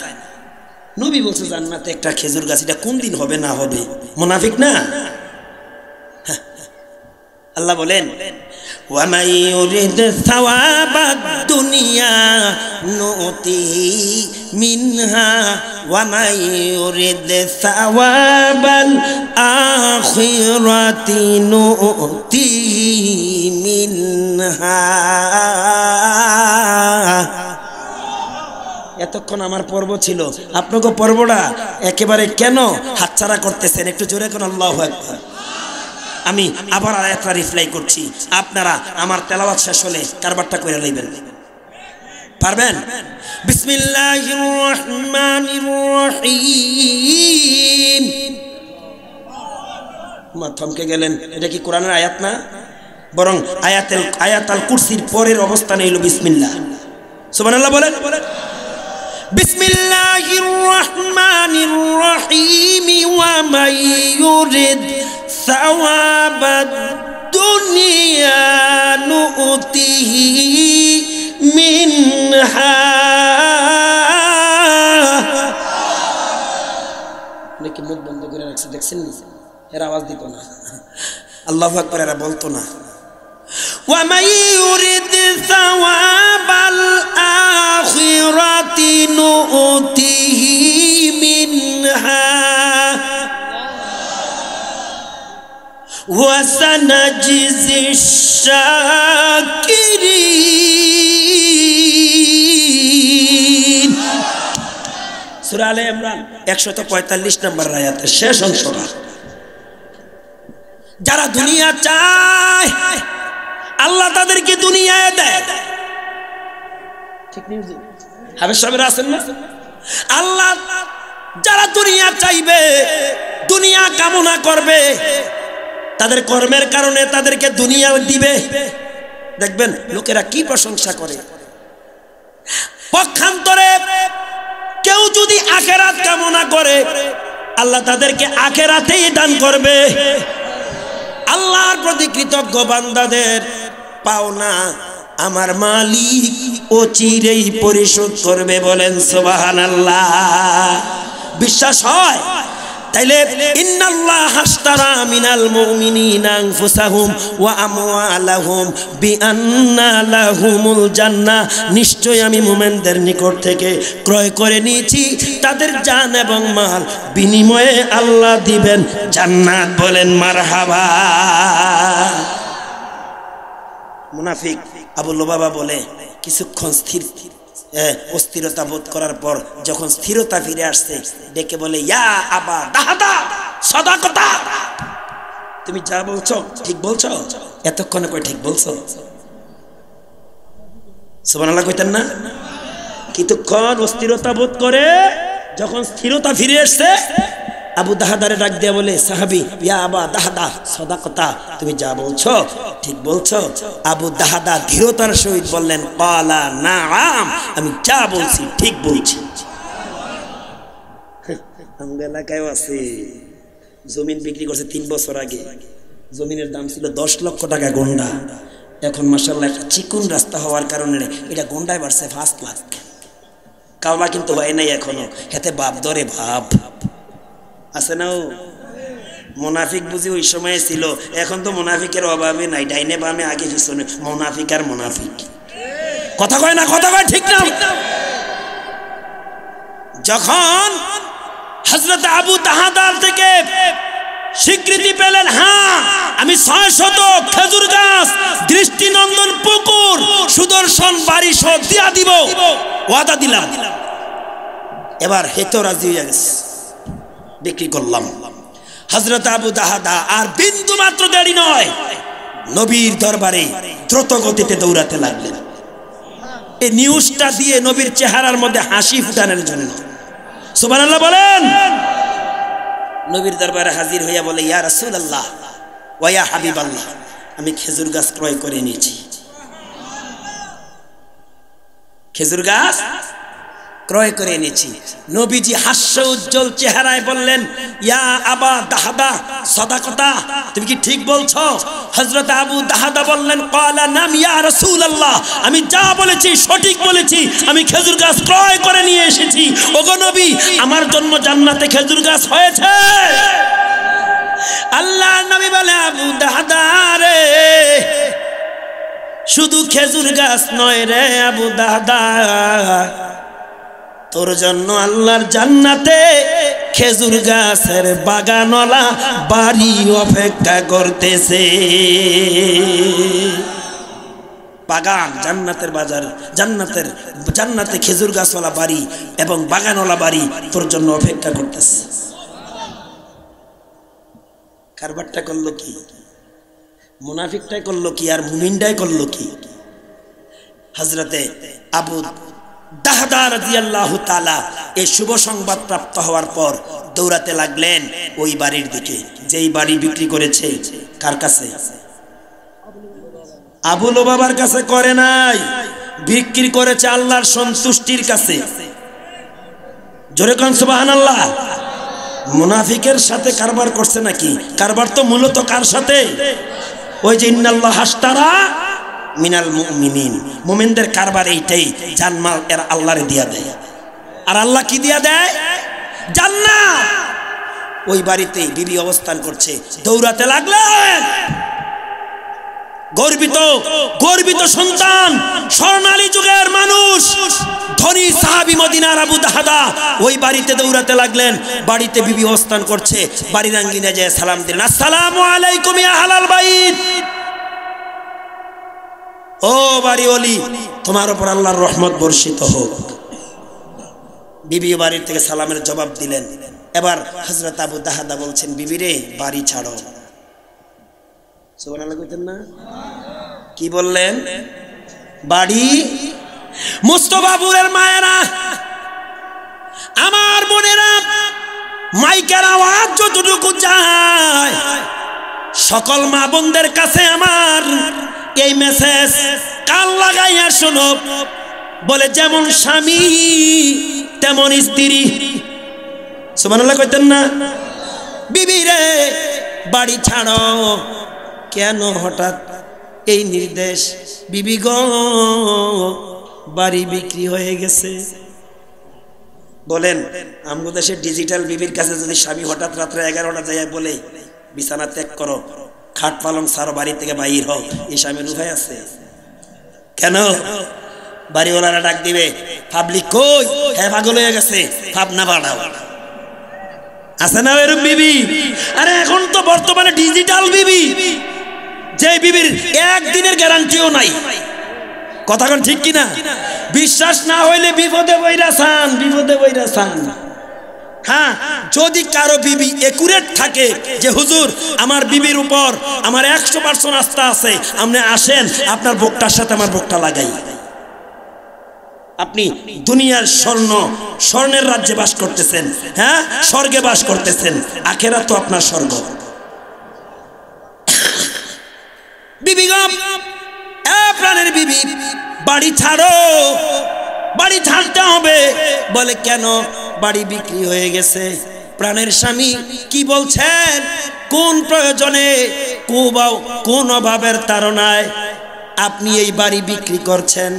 A: নবী বলছে জান্নাতে একটা খেজুর গাছ, এটা কোন দিন হবে না হবে? মুনাফিক না? আল্লাহ বলেন, ওয়ামাই ইউরিদ সাওয়াবাদ দুনিয়া নুতিহি মিনহা ওয়ামাই ইউরিদ সাওয়াবাল আখিরাতি নুতিহি মিনহা। এতক্ষণ আমার পর্ব ছিল, আপনাকে পর্বটা একেবারে কেন হাতছাড়া করতেছেন? একটু জোরে কোন আল্লাহু আকবার। আমি আবার আয়াতটা রিপ্লাই করছি, আপনারা আমার তেলাওয়াত শেষ হলে কারবারটা করে লইবেন, পারবেন? বিসমিল্লাহির রহমানির রহিম। থমকে গেলেন, এটা কি কোরআনের আয়াত না? বরং আয়াতুল কুরসির পরের অবস্থানে হলো বিসমিল্লাহ। সুবহানাল্লাহ বলেন। বিসমিল্লাহির রহমানির রহিম। ওয়া মান ইউরিদ সাওয়াবাদ দুনিয়া নুতিহি মিনহা। নাকি মুখ বন্ধ করে রাখছে, দেখছেন? এরা আওয়াজ দিত না, আল্লাহু আকবার এরা বলতো না। ومن يرد ثواب الآخرة نؤته منها وسنجزي الشاكرين সূরা আলে ইমরান 145 নম্বর আয়াতের শেষ অংশটা। যারা দুনিয়া চায় আল্লাহ তাদেরকে দুনিয়ায় দেয়। ঠিক নিউজ হাবেশ সাহেব আছেন না? আল্লাহ যারা দুনিয়া চাইবে, দুনিয়া কামনা করবে, তাদের কর্মের কারণে তাদেরকে দুনিয়া দিবে। দেখবেন লোকেরা কি প্রশংসা করে। পক্ষান্তরে কেউ যদি আখিরাত কামনা করে, আল্লাহ তাদেরকে আখিরাতেই দান করবে। আল্লাহর প্রতি কৃতজ্ঞ বান্দাদের পাওনা আমার মালিক অচিরেই পরিশোধ করবে। বলেন সুবহানাল্লাহ। বিশ্বাস হয়? তাইলে ইন্নাল্লাহ হাশতারা মিনাল মুমিনিনা আনফুসাহুম ওয়া আমওয়ালাহুম বিআন্না লাহুমুল জান্নাহ, নিশ্চয় আমি মুমিনদের নিকট থেকে ক্রয় করে নিয়েছি তাদের জান এবং মাল, বিনিময়ে আল্লাহ দিবেন জান্নাত। বলেন মারহাবা। মুনাফিক আবু লুবাবা বলে কিছুক্ষণ অস্থিরতা বোধ করার পর যখন স্থিরতা ফিরে আসছে, ডেকে বলে ইয়া আবা দাহাদা সাদাকাতা, তুমি যা বলছো ঠিক বলছো? এতক্ষণে কই ঠিক বলছো? সুবহানাল্লাহ কইতেন না? কিছুক্ষণ অস্থিরতা বোধ করে যখন স্থিরতা ফিরে আসছে, আবু দাহাদারে ডাক দিয়ে বলে সাহাবী ইয়া আবা দাহাদা সাদাকাতা, তুমি যা বলছো ঠিক বলছো? আবু দাহাদা ধীরতার সহিত বললেন ক্বালা নাআম, আমি যা বলছি ঠিক বলছি। আমাদের এলাকায় আছে জমিন বিক্রি করছে 3 বছর আগে। জমিনের দাম ছিল 10 লক্ষ টাকা গন্ডা। এখন মাশাআল্লাহ একটা চিকুন রাস্তা হওয়ার কারণে এটা গন্ডায় বাড়ছে 5 লাখ। কাওলা কিন্তু হয় নাই এখনো। হেতে বাপ ধরে ভাব আছে না? মুনাফিক বুঝি ওই সময় ছিল, এখন তো মুনাফিকের অভাবে নাই। ডাইনে বামে আগে পিছনে মুনাফিক আর মুনাফিক। কথা কয় না? কথা কয় ঠিক না? যখন হযরত আবু দাহাদার থেকে স্বীকৃতি পেলেন, হ্যাঁ আমি 600 খেজুর গাছ, দৃষ্টিনন্দন পুকুর, সুদর্শন বাড়ি সব দিয়া দিব, ওয়াদা দিলাম, এবার হেতো রাজি হয়ে গেছে, বিক্রি করলাম। হযরত আবু দাহাদা আর বিন্দু মাত্র দেরি নয়, নবীর দরবারে দ্রুত গতিতে দৌড়াতে লাগলেন। এই নিউজটা দিয়ে নবীর চেহারার মধ্যে হাসি ফুটানোর জন্য। সুবহানাল্লাহ বলেন। নবীর দরবারে হাজির হইয়া বলে ইয়া রাসূলুল্লাহ ওয়া ইয়া হাবিবাল্লাহ, আমি খেজুর গাছ ক্রয় করে নিয়েছি। খেজুর গাছ ক্রয় করে এনেছি। নবীজি হাস্য উজ্জ্বল চেহারায় বললেন ইয়া আবা দাহাদা সাদাকাতা, তুমি কি ঠিক বলছো? হযরত আবু দাহাদা বললেন ক্বালা নাম ইয়া রাসূলুল্লাহ, আমি যা বলেছি সঠিক বলেছি, আমি খেজুর গাছ ক্রয় করে নিয়ে এসেছি। ওগো নবী, আমার জন্য জান্নাতে খেজুর গাছ হয়েছে। আল্লাহ নবী বলে আবু দাহাদা রে, শুধু খেজুর গাছ নয় রে আবু দাহাদা, তোর জন্য আল্লাহর জান্নাতে খেজুর গাছের বাগানওয়ালা বাড়ি অপেক্ষা করতেছে। বাগান, জান্নাতের বাজার, জান্নাতে খেজুর গাছওয়ালা বাড়ি এবং বাগানওয়ালা বাড়ি তোর জন্য অপেক্ষা করতেছে। কারবারটা করলো কি? মুনাফিকটাই করলো কি আর মুমিনটাই করলো কি? হযরতে আবু দাহাদা রাদিয়াল্লাহু তাআলা এই শুভ সংবাদ প্রাপ্ত হওয়ার পর দৌড়াতে লাগলেন ওই বাড়ির দিকে, যেই বাড়ি বিক্রি করেছে। কার কাছে? আবু লুবাবার কাছে করে নাই, বিক্রি করেছে আল্লাহর সন্তুষ্টির কাছে। জোরে কোন সুবহানাল্লাহ। মুনাফিকের সাথে কারবার করছে নাকি? কারবার তো মূলত কার সাথে? ওই যে ইন্নাল্লাহ হাশতারা মিনাল মুমিনিন, মুমিনদের কারবার এইটাই, জানমাল এরা আল্লাহরে দিয়া দেয়। আর আল্লাহ কি দিয়া দেয়? জান্নাত। ওই বাড়িতে বিবি অবস্থান করছে, দৌড়াতে লাগলেন। গর্বিত গর্বিত সন্তান, স্বর্ণালী যুগের মানুষ, ধনী সাহাবী মদিনার আবু দাহদা ওই বাড়িতে দৌড়াতে লাগলেন। বাড়িতে বিবি অবস্থান করছে, বাড়ির আঙ্গিনে যায় সালাম দিলেন, আসসালামু আলাইকুম ইয়া আহলাল বাইত। ও বাড়িওয়ালি, তোমার উপর আল্লাহর রহমত বর্ষিত হোক। বিবি বাড়ির থেকে সালামের জবাব দিলেন। এবার হযরত আবু দাহদা বলছেন, বিবি রে বাড়ি ছাড়ো। সুবহানাল্লাহ কইতেন না? কি বললেন? বাড়ি। মুস্তাফাপুরের মায়েরা, আমার বোনেরা, মাইকের আওয়াজ যতটুকু যায় সকল মা বোনদের কাছে আমার এই মেসেজ কান লাগাইয়া শোনো। বলে যেমন স্বামী তেমন স্ত্রী। সুবহানাল্লাহ কইতেন না? বিবি রে বাড়ি ছাড়ো। কেন হঠাৎ এই নির্দেশ? বিবি গো বাড়ি বিক্রি হয়ে গেছে। বলেন আমগো দেশে ডিজিটাল বিবির কাছে যদি স্বামী হঠাৎ রাত্রে 11টা যায় বলে বিছানা ত্যাগ করো, খাট পালং সারো, বাড়ি থেকে বাইর হও, এই স্বামীর উপায় আছে? কেন? বাড়িওয়ালারা ডাক দিবে, পাবলিক কই? হ্যাঁ পাগল হয়ে গেছে, পাপ না বাড়াও। আছে না এরকম বিবি? আরে এখন তো বর্তমানে ডিজিটাল বিবি, যে বিবির একদিনের গ্যারান্টিও নাই। কথা কোন ঠিক কিনা? বিশ্বাস না হইলে বিপদে বইরা চান, বিপদে বইরা চান। হ্যাঁ, যদি কারো বিবি একুরেট থাকে যে হুজুর আমার বিবির উপর আমার 100% আস্থা আছে, আপনি আসেন আপনার বুকটার সাথে আমার বুকটা লাগাই। আপনি দুনিয়ার স্বর্ণের রাজ্যে বাস করতেছেন, হ্যাঁ স্বর্গে বাস করতেছেন, আখেরাত তো আপনার স্বর্গ। বিবি গো, প্রাণের বিবি বাড়ি ছাড়ো, বাড়ি ছাড়তে হবে। বলে কেন? বাড়ি বিক্রি হয়ে গেছে। প্রাণের স্বামী কি বলছেন? কোন প্রয়োজনে, কোন অভাবের তাড়নায় আপনি এই বাড়ি বিক্রি করছেন?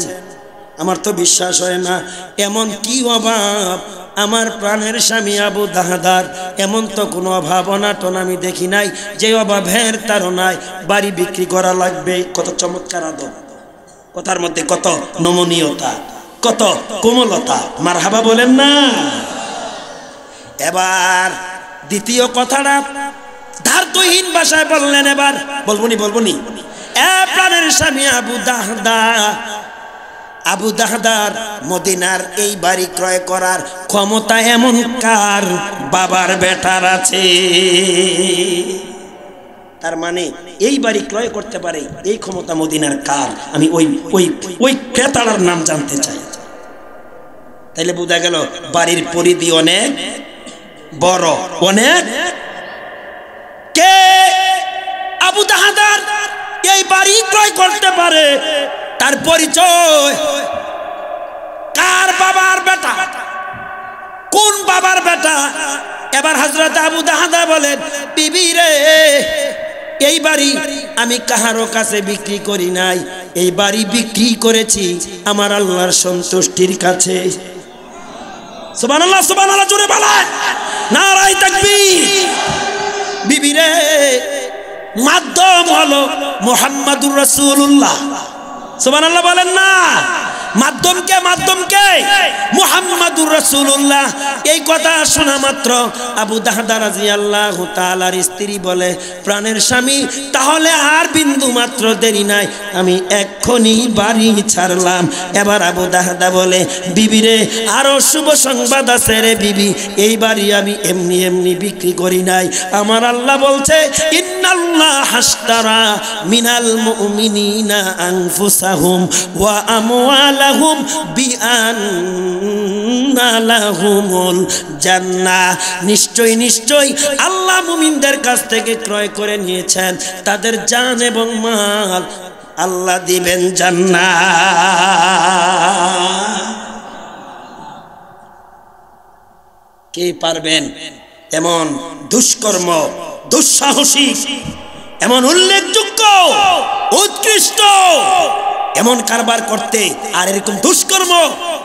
A: আমার তো বিশ্বাস হয় না। এমন কি অভাব আমার প্রাণের স্বামী আবু দাহদার? এমন তো কোনো অভাব অনাটন আমি দেখি নাই যে অভাবের তাড়নায় বাড়ি বিক্রি করা লাগবে। কত চমৎকার আদব, কথার মধ্যে কত নমনীয়তা, কত কোমলতা। মারহাবা বলেন না? এবার দ্বিতীয় কথাটা ধার্তহীন ভাষায় বললেন। এবার বলবনি প্রাণের স্বামী আবু দাহদার মদিনার এই বাড়ি ক্রয় করার ক্ষমতা এমন কার? বাবার বেটার আছে। তার মানে এই বাড়ি ক্রয় করতে পারে এই ক্ষমতা মদিনার কার? আমি ওই ক্রেতার নাম জানতে চাই। তাইলে বোঝা গেল বাড়ির পরিধি অনেক বড়, অনেক। কে আবু দাহদার এই বাড়ি ক্রয় করতে পারে? তার পরিচয় কার? বাবার বেটা। কোন বাবার বেটা? এবার হযরত আবু দাহদা বলেন, বিবি রে এই বাড়ি আমি কাহারো কাছে বিক্রি করি নাই, এই বাড়ি বিক্রি করেছি আমার আল্লাহর সন্তুষ্টির কাছে। সুবহানাল্লাহ, সুবহানাল্লাহ জোরে বলেন, নারায়ে তাকবীর। বিবি রে মাধ্যম হলো মুহাম্মাদুর রাসূলুল্লাহ। সুবহানাল্লাহ বলেন না? মাধ্যমকে মুহাম্মাদুর রাসূলুল্লাহ। এই কথা শোনা মাত্র আবু দাহদা রাদিয়াল্লাহু তাআলার স্ত্রী বলে, প্রাণের স্বামী তাহলে আর বিন্দু মাত্র দেরি নাই, আমি এক্ষুনি বাড়ি ছাড়লাম। এবার আবু দাহদা বলে, বিবি রে আরো শুভ সংবাদ আছে রে বিবি, এই বাড়ি আমি এমনি বিক্রি করি নাই। আমার আল্লাহ বলছে, ইন্নাল্লাহ হাশতারা মিনাল মুমিনিনা আনফুসাহুম ওয়া আমওয়ালাহুম বিআন্না লাহুমুল জান্নাহ। নিশ্চয় আল্লাহ মুমিনদের কাছ থেকে ক্রয় করে নিয়েছেন তাদের জান এবং মাল আল্লাহ দিবেন জান্নাত। কে পারবেন এমন দুষ্কর্ম, দুঃসাহসিক, এমন উল্লেখযোগ্য, উৎকৃষ্ট এমন কারবার করতে? আর এরকম দুষ্কর্ম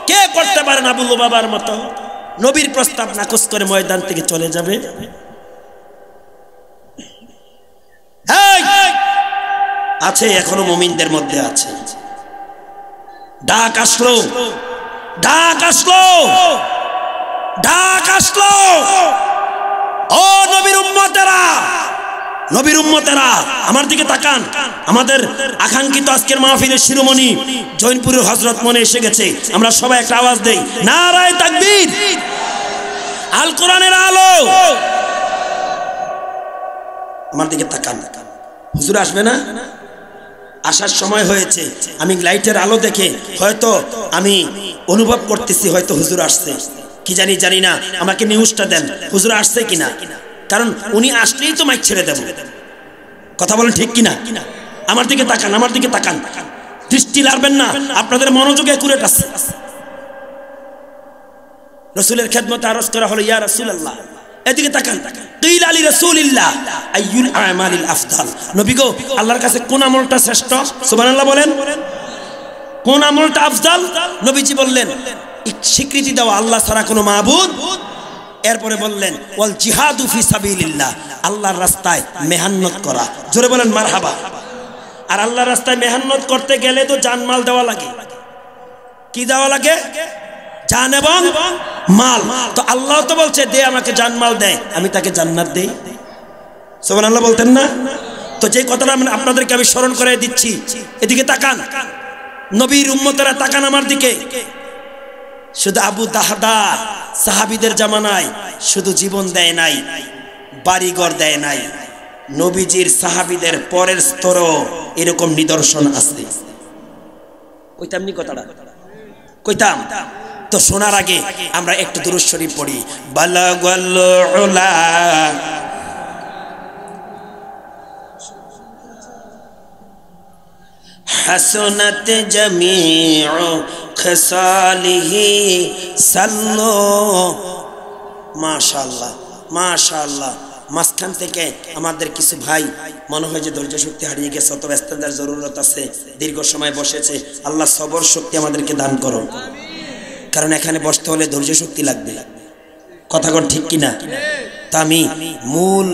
A: কে করতে পারে না? আবু বাবার মতো নবীর প্রস্তাব নাকচ করে ময়দান থেকে চলে যাবে। আছে, এখনো মুমিনদের মধ্যে আছে। ডাক আসলো, ডাক আসলো, ডাক আসলো। ও নবীর উম্মতেরা, নবীর উম্মতেরা আমার দিকে তাকান। আমাদের আকাঙ্ক্ষিত আজকের মাহফিলের শিরোমণি জৈনপুরের হযরত মনে এসে গেছে। আমরা সবাই একটা আওয়াজ দেই, নারায়ে তাকবীর। আল কোরআনের আলো। আমার দিকে তাকান। হুজুর আসবে না? আসার সময় হয়েছে। আমি লাইটের আলো দেখে হয়তো আমি অনুভব করতেছি হয়তো হুজুর আসছে। কি জানি জানি না, আমাকে নিউজটা দেন হুজুর আসছে কিনা, কারণ উনি আসলেই তো মাইক ছেড়ে দেব। কথা বলেন ঠিক কিনা? আমার দিকে তাকান, আমার দিকে তাকান, দৃষ্টি লাড়বেন না, আপনাদের মনোযোগে একুরেট আছে। রাসূলের খেদমতে আরজ করা হলো, ইয়া রাসূলুল্লাহ, এদিকে তাকান। কিল আলী রাসূলিল্লাহ আইয়ুল আমালিল আফদাল। নবী গো, আল্লাহর কাছে কোন আমলটা শ্রেষ্ঠ? সুবহানাল্লাহ বলেন। কোন আমলটা আফদাল? নবীজি বললেন, স্বীকৃতি দেওয়া আল্লাহ ছাড়া কোনো মাবুদ। এরপরে বললেন, ওয়াল জিহাদু ফি সাবিলিল্লাহ, আল্লাহর রাস্তায় মেহনত করা। জোরে বলেন মারহাবা। আর আল্লাহর রাস্তায় মেহনত করতে গেলে তো জানমাল দেওয়া লাগে। কি দেওয়া লাগে? জান এবং মাল। তো আল্লাহ তো বলছে, দে আমাকে জানমাল দেয়, আমি তাকে জান্নাত দেই। সুবহানাল্লাহ বলতেন না? তো যে কথাটা আপনাদেরকে আমি স্মরণ করে দিচ্ছি, এদিকে তাকান, নবীর উম্মতেরা তাকান আমার দিকে। শুধু আবু দাহদা সাহাবীদের জামানায় শুধু জীবন দেয় নাই, বাড়িঘর দেয় নাই, নবীজির সাহাবীদের পরের স্তরও এরকম নিদর্শন আছে। কইতাম নি কথাটা? কইতাম। তো শোনার আগে আমরা একটু দুরূদ শরীফ পড়ি। বালাগাল উলা হাসনাত জামিউ খিসালিহি সাল্লু। মাশাআল্লাহ, মাশাআল্লাহ। মাঝখান থেকে আমাদের কিছু ভাই মনে হয় যে ধৈর্য শক্তি হারিয়ে গেছে, অত ব্যস্ততার জরুরত আছে, দীর্ঘ সময় বসেছে। আল্লাহ সবর শক্তি আমাদেরকে দান করো, কারণ এখানে বসতে হলে ধৈর্য শক্তি লাগবে। কথা কোন ঠিক কিনা? তা আমি মূল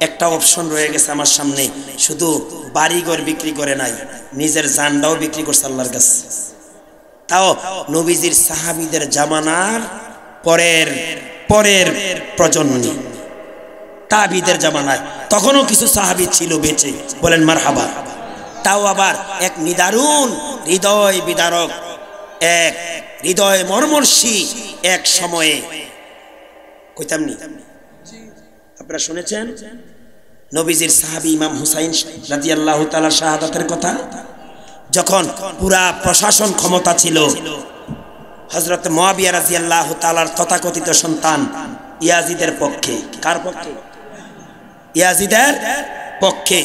A: একটা অপশন রয়ে গেছে আমার সামনে, শুধু বাড়িঘর বিক্রি করে নাই, নিজের জানটাও বিক্রি করছে আল্লাহর কাছে। তাও নবীজির সাহাবীদের জামানার পরের পরের প্রজন্ম, তাবিদের জামানায় তখনও কিছু সাহাবী ছিল বেঁচে। বলেন মারহাবা। তাও আবার এক নিদারুণ হৃদয় বিদারক, এক হৃদয় মর্মর্ষী এক সময়ে। কইতাম নি? আপনারা শুনেছেন নবীজির সাহাবী ইমাম হুসাইন রাদিয়াল্লাহু তাআলা শাহাদাতের কথা? যখন পুরা প্রশাসন ক্ষমতা ছিল হযরত মুয়াবিয়া রাদিয়াল্লাহু তাআলার তথাকথিত সন্তান ইয়াজিদের পক্ষে। কার পক্ষে? ইয়াজিদের পক্ষে।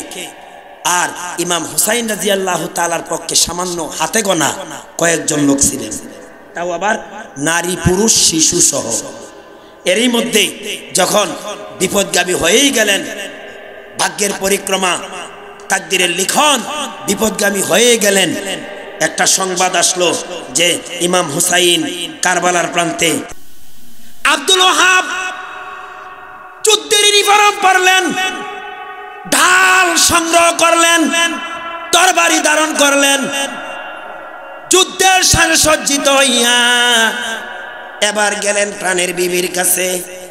A: আর ইমাম হুসাইন রাদিয়াল্লাহু তাআলার পক্ষে সামান্য হাতে গোনা কয়েকজন লোক ছিলেন, তাও আবার নারী পুরুষ শিশু সহ। এরই মধ্যে যখন বিপদগামী হয়েই গেলেন, ভাগ্যের পরিক্রমা, তাকদীরের লিখন, বিপদগামী হয়ে গেলেন, একটা সংবাদ আসলো যে ইমাম হুসাইন কারবালার প্রান্তে। আব্দুল ওয়াহাব যুদ্ধের ইউনিফর্ম পরলেন, ঢাল সংগ্রহ করলেন, তরবারি ধারণ করলেন, যুদ্ধের সাজে সজ্জিত হইয়া এবার গেলেন প্রাণের বিবির কাছে।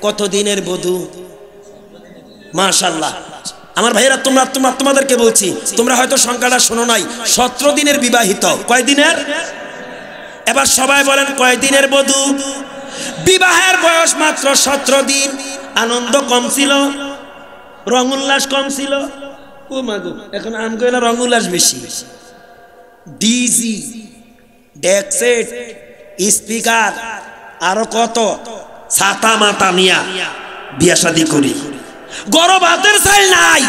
A: কতদিনের বধূ? মাশাআল্লাহ। আমার ভাইয়েরা, তোমাদেরকে বলছি, তোমরা হয়তো সংখ্যাটা শোনো নাই, 17 দিনের বিবাহিত। কয় দিনের? এবার সবাই বলেন কয় দিনের বধূ? বিবাহের বয়স মাত্র 17 দিন। আনন্দ কম ছিল, রং উল্লাস কম ছিল। ও মাগো, এখন আমগো রং উল্লাস বেশি। ডিজি, ডেকসেট, স্পিকার, আরো কত ছাতা মাতা নিয়া বিয়া শাদী করি। গরব হাতের চাই নাই,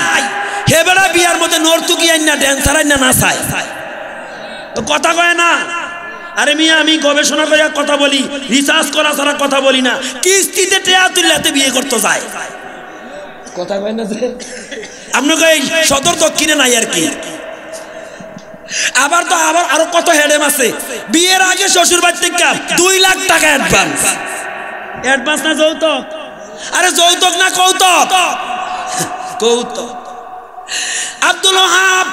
A: হেবেড়া বিয়ার মধ্যে নর্তুকি আইন না, ড্যান্সার আইন না, নাচায়। কথা কয় না। আরে মিয়া, আমি গবেষণা করে কথা বলি, রিসার্চ করা ছাড়া কথা বলি না। কিস্তিতে টেয়া তুললাতে বিয়ে করতে যায়। কথা কয় না যে আপনাকে এই সদর দক্ষিণে নাই আর কি। আবার আরো কত হেডেম আছে। বিয়ের আগে শ্বশুর বাড়ি থেকে 2 লাখ টাকা অ্যাডভান্স। অ্যাডভান্স না যৌতুক? আরে যৌতুক না কৌতুক? কৌতুক। আব্দুল ওয়াহাব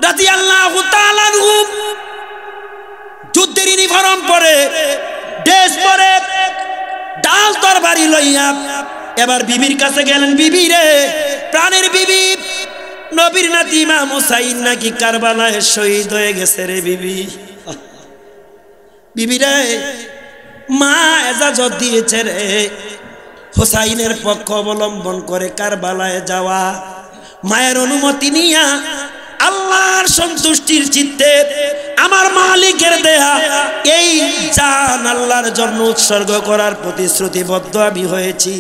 A: রাদিয়াল্লাহু তাআলা আনহু যুদ্ধের ইউনিফর্ম পরে, ড্রেস পরে, ডাল তরবারি লইয়া এবার বিবির কাছে গেলেন। বিবি রে, প্রাণের বিবি, নবীর নাতি ইমাম হুসাইন নাকি কারবালায় শহীদ হয়ে গেছে রে বিবি। বিবি রে, মা এজাজত দিয়েছে রে হুসাইনের পক্ষ অবলম্বন করে কারবালায় যাওয়া। মায়ের অনুমতি নিয়া আল্লাহর সন্তুষ্টির চিত্তে আমার মালিকের দেয়া এই জান আল্লাহর জন্য উৎসর্গ করার প্রতিশ্রুতিবদ্ধ আমি হয়েছি।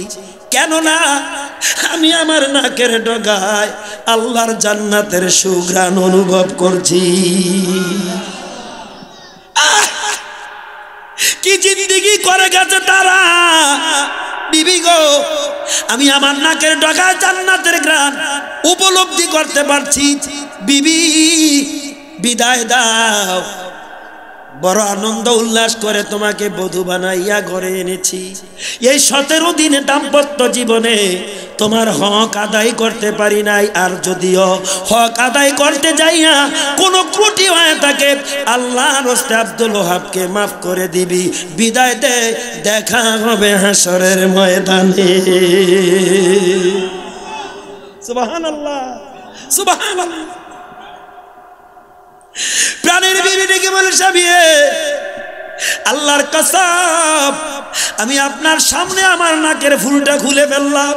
A: কেননা আমি আমার নাকের ডগায় আল্লাহর জান্নাতের সুঘ্রাণ অনুভব করছি। কি জিন্দেগি করে গেছে তারা। বিবি গো, আমি আমার নাকের ডগায় জান্নাতের ঘ্রাণ উপলব্ধি করতে পারছি। বিবি, বিদায় দাও। বড় আনন্দ উল্লাস করে তোমাকে বধূ বানাইয়া ঘরে এনেছি। এই 17 দিনে দাম্পত্য জীবনে তোমার হক আদায় করতে পারি নাই। আর যদিও হক আদায় করতে যাইয়া কোনো ত্রুটি হয়ে থাকে, আল্লাহর রাস্তায় আব্দুল ওহাবকে মাফ করে দিবি। বিদায় দে, দেখা হবে হাসরের ময়দানে। সুবহানাল্লাহ, সুবহানাল্লাহ। প্রাণের বিবি ডেকে বলে, স্বামী আল্লাহর কসম, আমি আপনার সামনে আমার নাকের ফুলটা খুলে ফেললাম,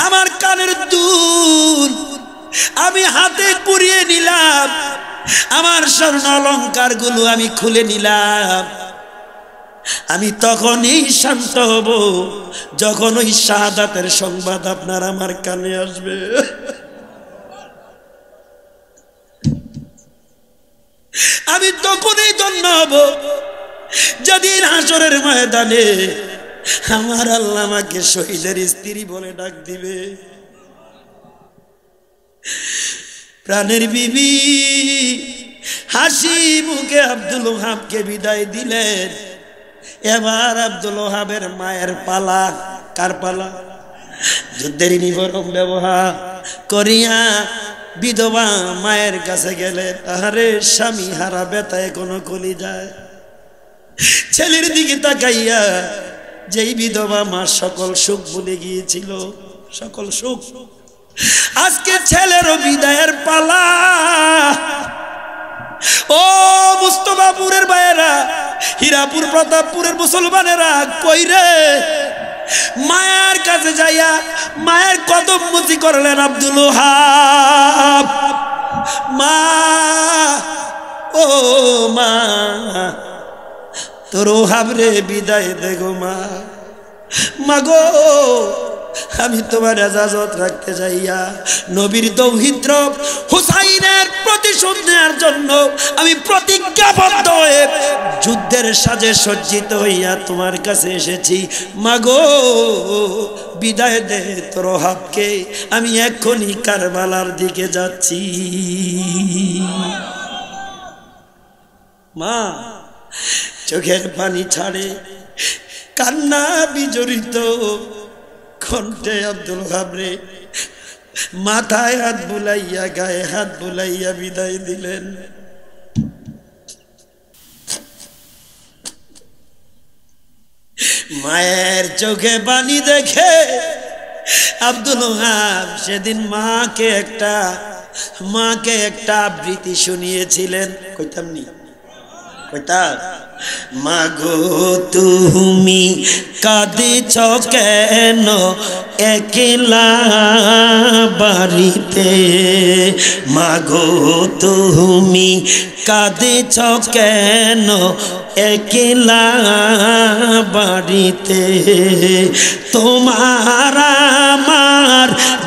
A: আমার কানের দুল আমি হাতে পুড়িয়ে নিলাম, আমার স্বর্ণ অলংকার গুলো আমি খুলে নিলাম। আমি তখনই শান্ত হব যখন ওই শাহাদাতের সংবাদ আপনার আমার কানে আসবে। আমি তখনই ধন্য হব যেদিন হাসরের ময়দানে আমার আল্লাহ আমাকে শহীদের স্ত্রী বলে ডাক দিবে। প্রাণের বিবি হাসি মুখে আব্দুল ওহাবকে বিদায় দিলেন। এবার আব্দুল ওহাবের মায়ের পালা। কার পালা? যুদ্ধের ইউনিফর্ম ব্যবহার করিয়া বিধবা মায়ের কাছে গেলেন। আরে স্বামী হারা বেতায় কোনো কলি যায়। ছেলের দিকে তাকাইয়া যেই বিধবা মা সকল সুখ ভুলে গিয়েছিল, সকল সুখ, আজকে ছেলেরও বিদায়ের পালা। ও মুস্তফাপুরের ভাইয়েরা, হীরাপুর প্রতাপপুরের মুসলমানেরা, কই রে? মায়ের কাছে যাইয়া মায়ের কদম মুচি করলেন আব্দুল ওহাব। মা, ও মা, তোর ওহাব রে বিদায় দে গো মা। মাগো, আমি তোমার ইজাজত রাখতে যাইয়া নবীর দৌহিত্র হুসাইনের প্রতিশোধ নেওয়ার জন্য আমি প্রতিজ্ঞাবদ্ধ হয়ে যুদ্ধের সাজে সজ্জিত হইয়া তোমার কাছে এসেছি। মাগো, বিদায় দে তোর ওহাবকে, আমি এখনই কারবালার দিকে যাচ্ছি। মা চোখের পানি ছাড়ে, কান্না বিজড়িত কণ্ঠে আব্দুল ওহাব রে মাথায় হাত বুলাইয়া, গায়ে হাত বুলাইয়া বিদায় দিলেন। মায়ের চোখে পানি দেখে আব্দুল ওহাব সেদিন মাকে একটা আবৃত্তি শুনিয়েছিলেন। কইতাম নি? কইতাম, মাগো তুমি কাঁদেছ কেন একলা বাড়িতে? মাগো তুমি কাঁদেছ কেন একলা বাড়িতে? তোমার আমার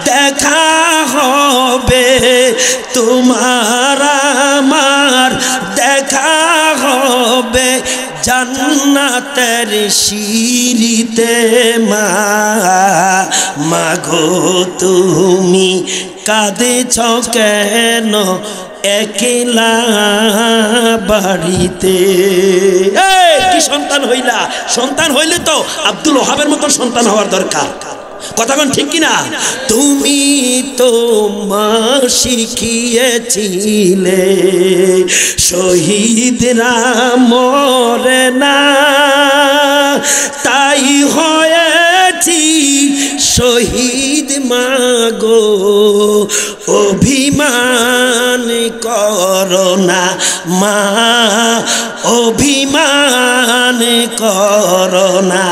A: দেখা হবে, তোমার আমার দেখা হবে জান্নাতের সিঁড়িতে। মা, মাগো তুমি কাঁদেছ কেন একলা বাড়িতে? কি সন্তান হইলা? সন্তান হইলে তো আব্দুল ওহাবের মতো সন্তান হওয়ার দরকার। কথাক্ষণ ঠিক কিনা? তুমি তো মা শিখিয়েছিলে শহীদরা মরে না, তাই হয়েছি শহীদ মাগো, অভিমান করো না মা, অভিমান করো না।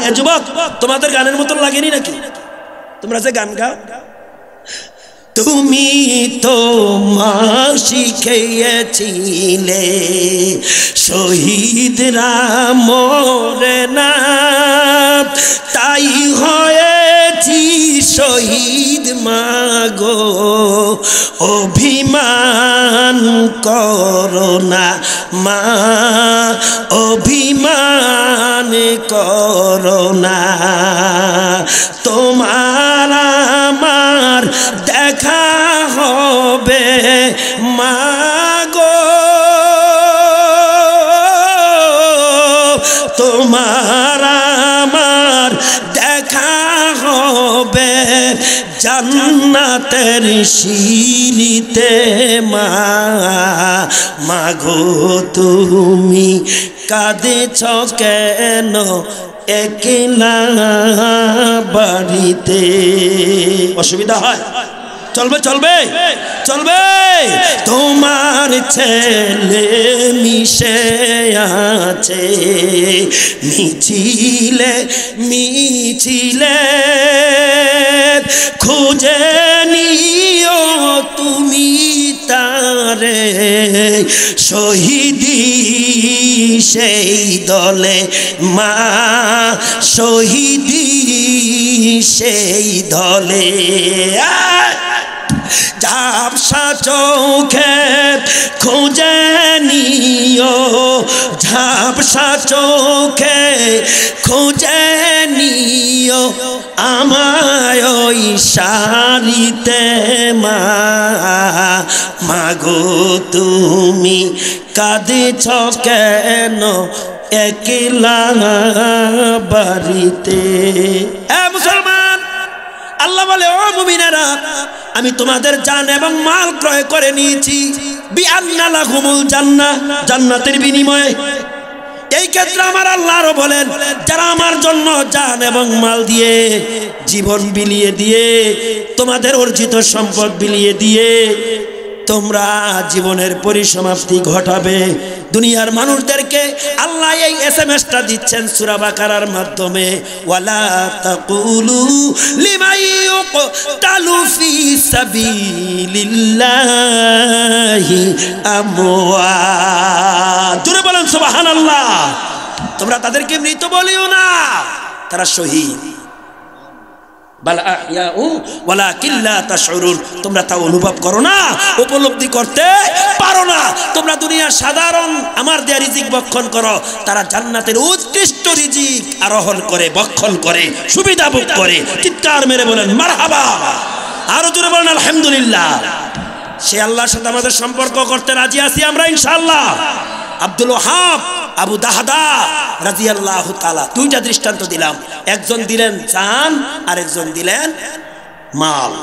A: এ যুবক, তোমাদের গানের মতন লাগেনি নাকি? তোমরা যে গান গাও, তুমি তো মা শিখিয়েছিলে শহীদরা মরে না, তাই হয়েছি শহীদ মাগো, অভিমান করো না মা, অভিমান করো না। তোমার আমার দেখা হবে মাগো, তোমার আমার দেখা হবে জান্নাতের সিঁড়িতে মা, মাগো তুমি কাঁদেছ কেন একলা বাড়িতে? অসুবিধা হয়? চলবে চলবে চলবে। তোমার ছেলে মিশে আছে মিছিলে মিছিলে, খুঁজে নিও তুমি তারে, শহীদি সেই দলে মা, শহীদি সেই দলে। ঝাপসা চোখে খুঁজে নিও, ঝাপসা চোখে খুঁজে নিও আমায় ওই সারিতে মা, মাগো তুমি কাঁদেছ কেন একলা বাড়িতে? এ মুসলমান, আল্লাহ বলে ও মুমিনেরা, আমি তোমাদের জান এবং মাল ক্রয় করে নিয়েছি বিআন্না লাহুমুল জান্নাহ, জান্নাতের বিনিময়ে। এই ক্ষেত্রে আমার আল্লাহ আরো বলেন, যারা আমার জন্য জান এবং মাল দিয়ে, জীবন বিলিয়ে দিয়ে, তোমাদের অর্জিত সম্পদ বিলিয়ে দিয়ে তোমরা জীবনের পরিসমাপ্তি ঘটাবে। দুনিয়ার মানুষদেরকে আল্লাহ এই এসএমএসটা দিচ্ছেন সূরা বাকারার মাধ্যমে, ওয়ালা তাকুলু লিমান ইউকতালু ফি সাবিলিল্লাহি আমওয়াত। জোরে বলেন সুবহানাল্লাহ। তোমরা তাদেরকে মৃত বলিও না, তারা শহীদ। তোমরা তা অনুভব করো না, উপলব্ধি করতে পারো না। তোমরা দুনিয়ার সাধারণ আমার দেয়া রিজিক ভক্ষণ করো, তারা জান্নাতের উৎকৃষ্ট রিজিক আরোহণ করে, ভক্ষণ করে, সুবিধা ভোগ করে। চিৎকার মেরে বলেন মারহাবা, আরো জোরে বলেন আলহামদুলিল্লাহ। সে আল্লাহর সাথে আমাদের সম্পর্ক করতে রাজি আছি আমরা ইনশাআল্লাহ। আব্দুল ওয়াহাব আবু দাহদা রাদিয়াল্লাহু তাআলা দুইটা দৃষ্টান্ত দিলাম, একজন দিলেন জান আর একজন দিলেন মাল।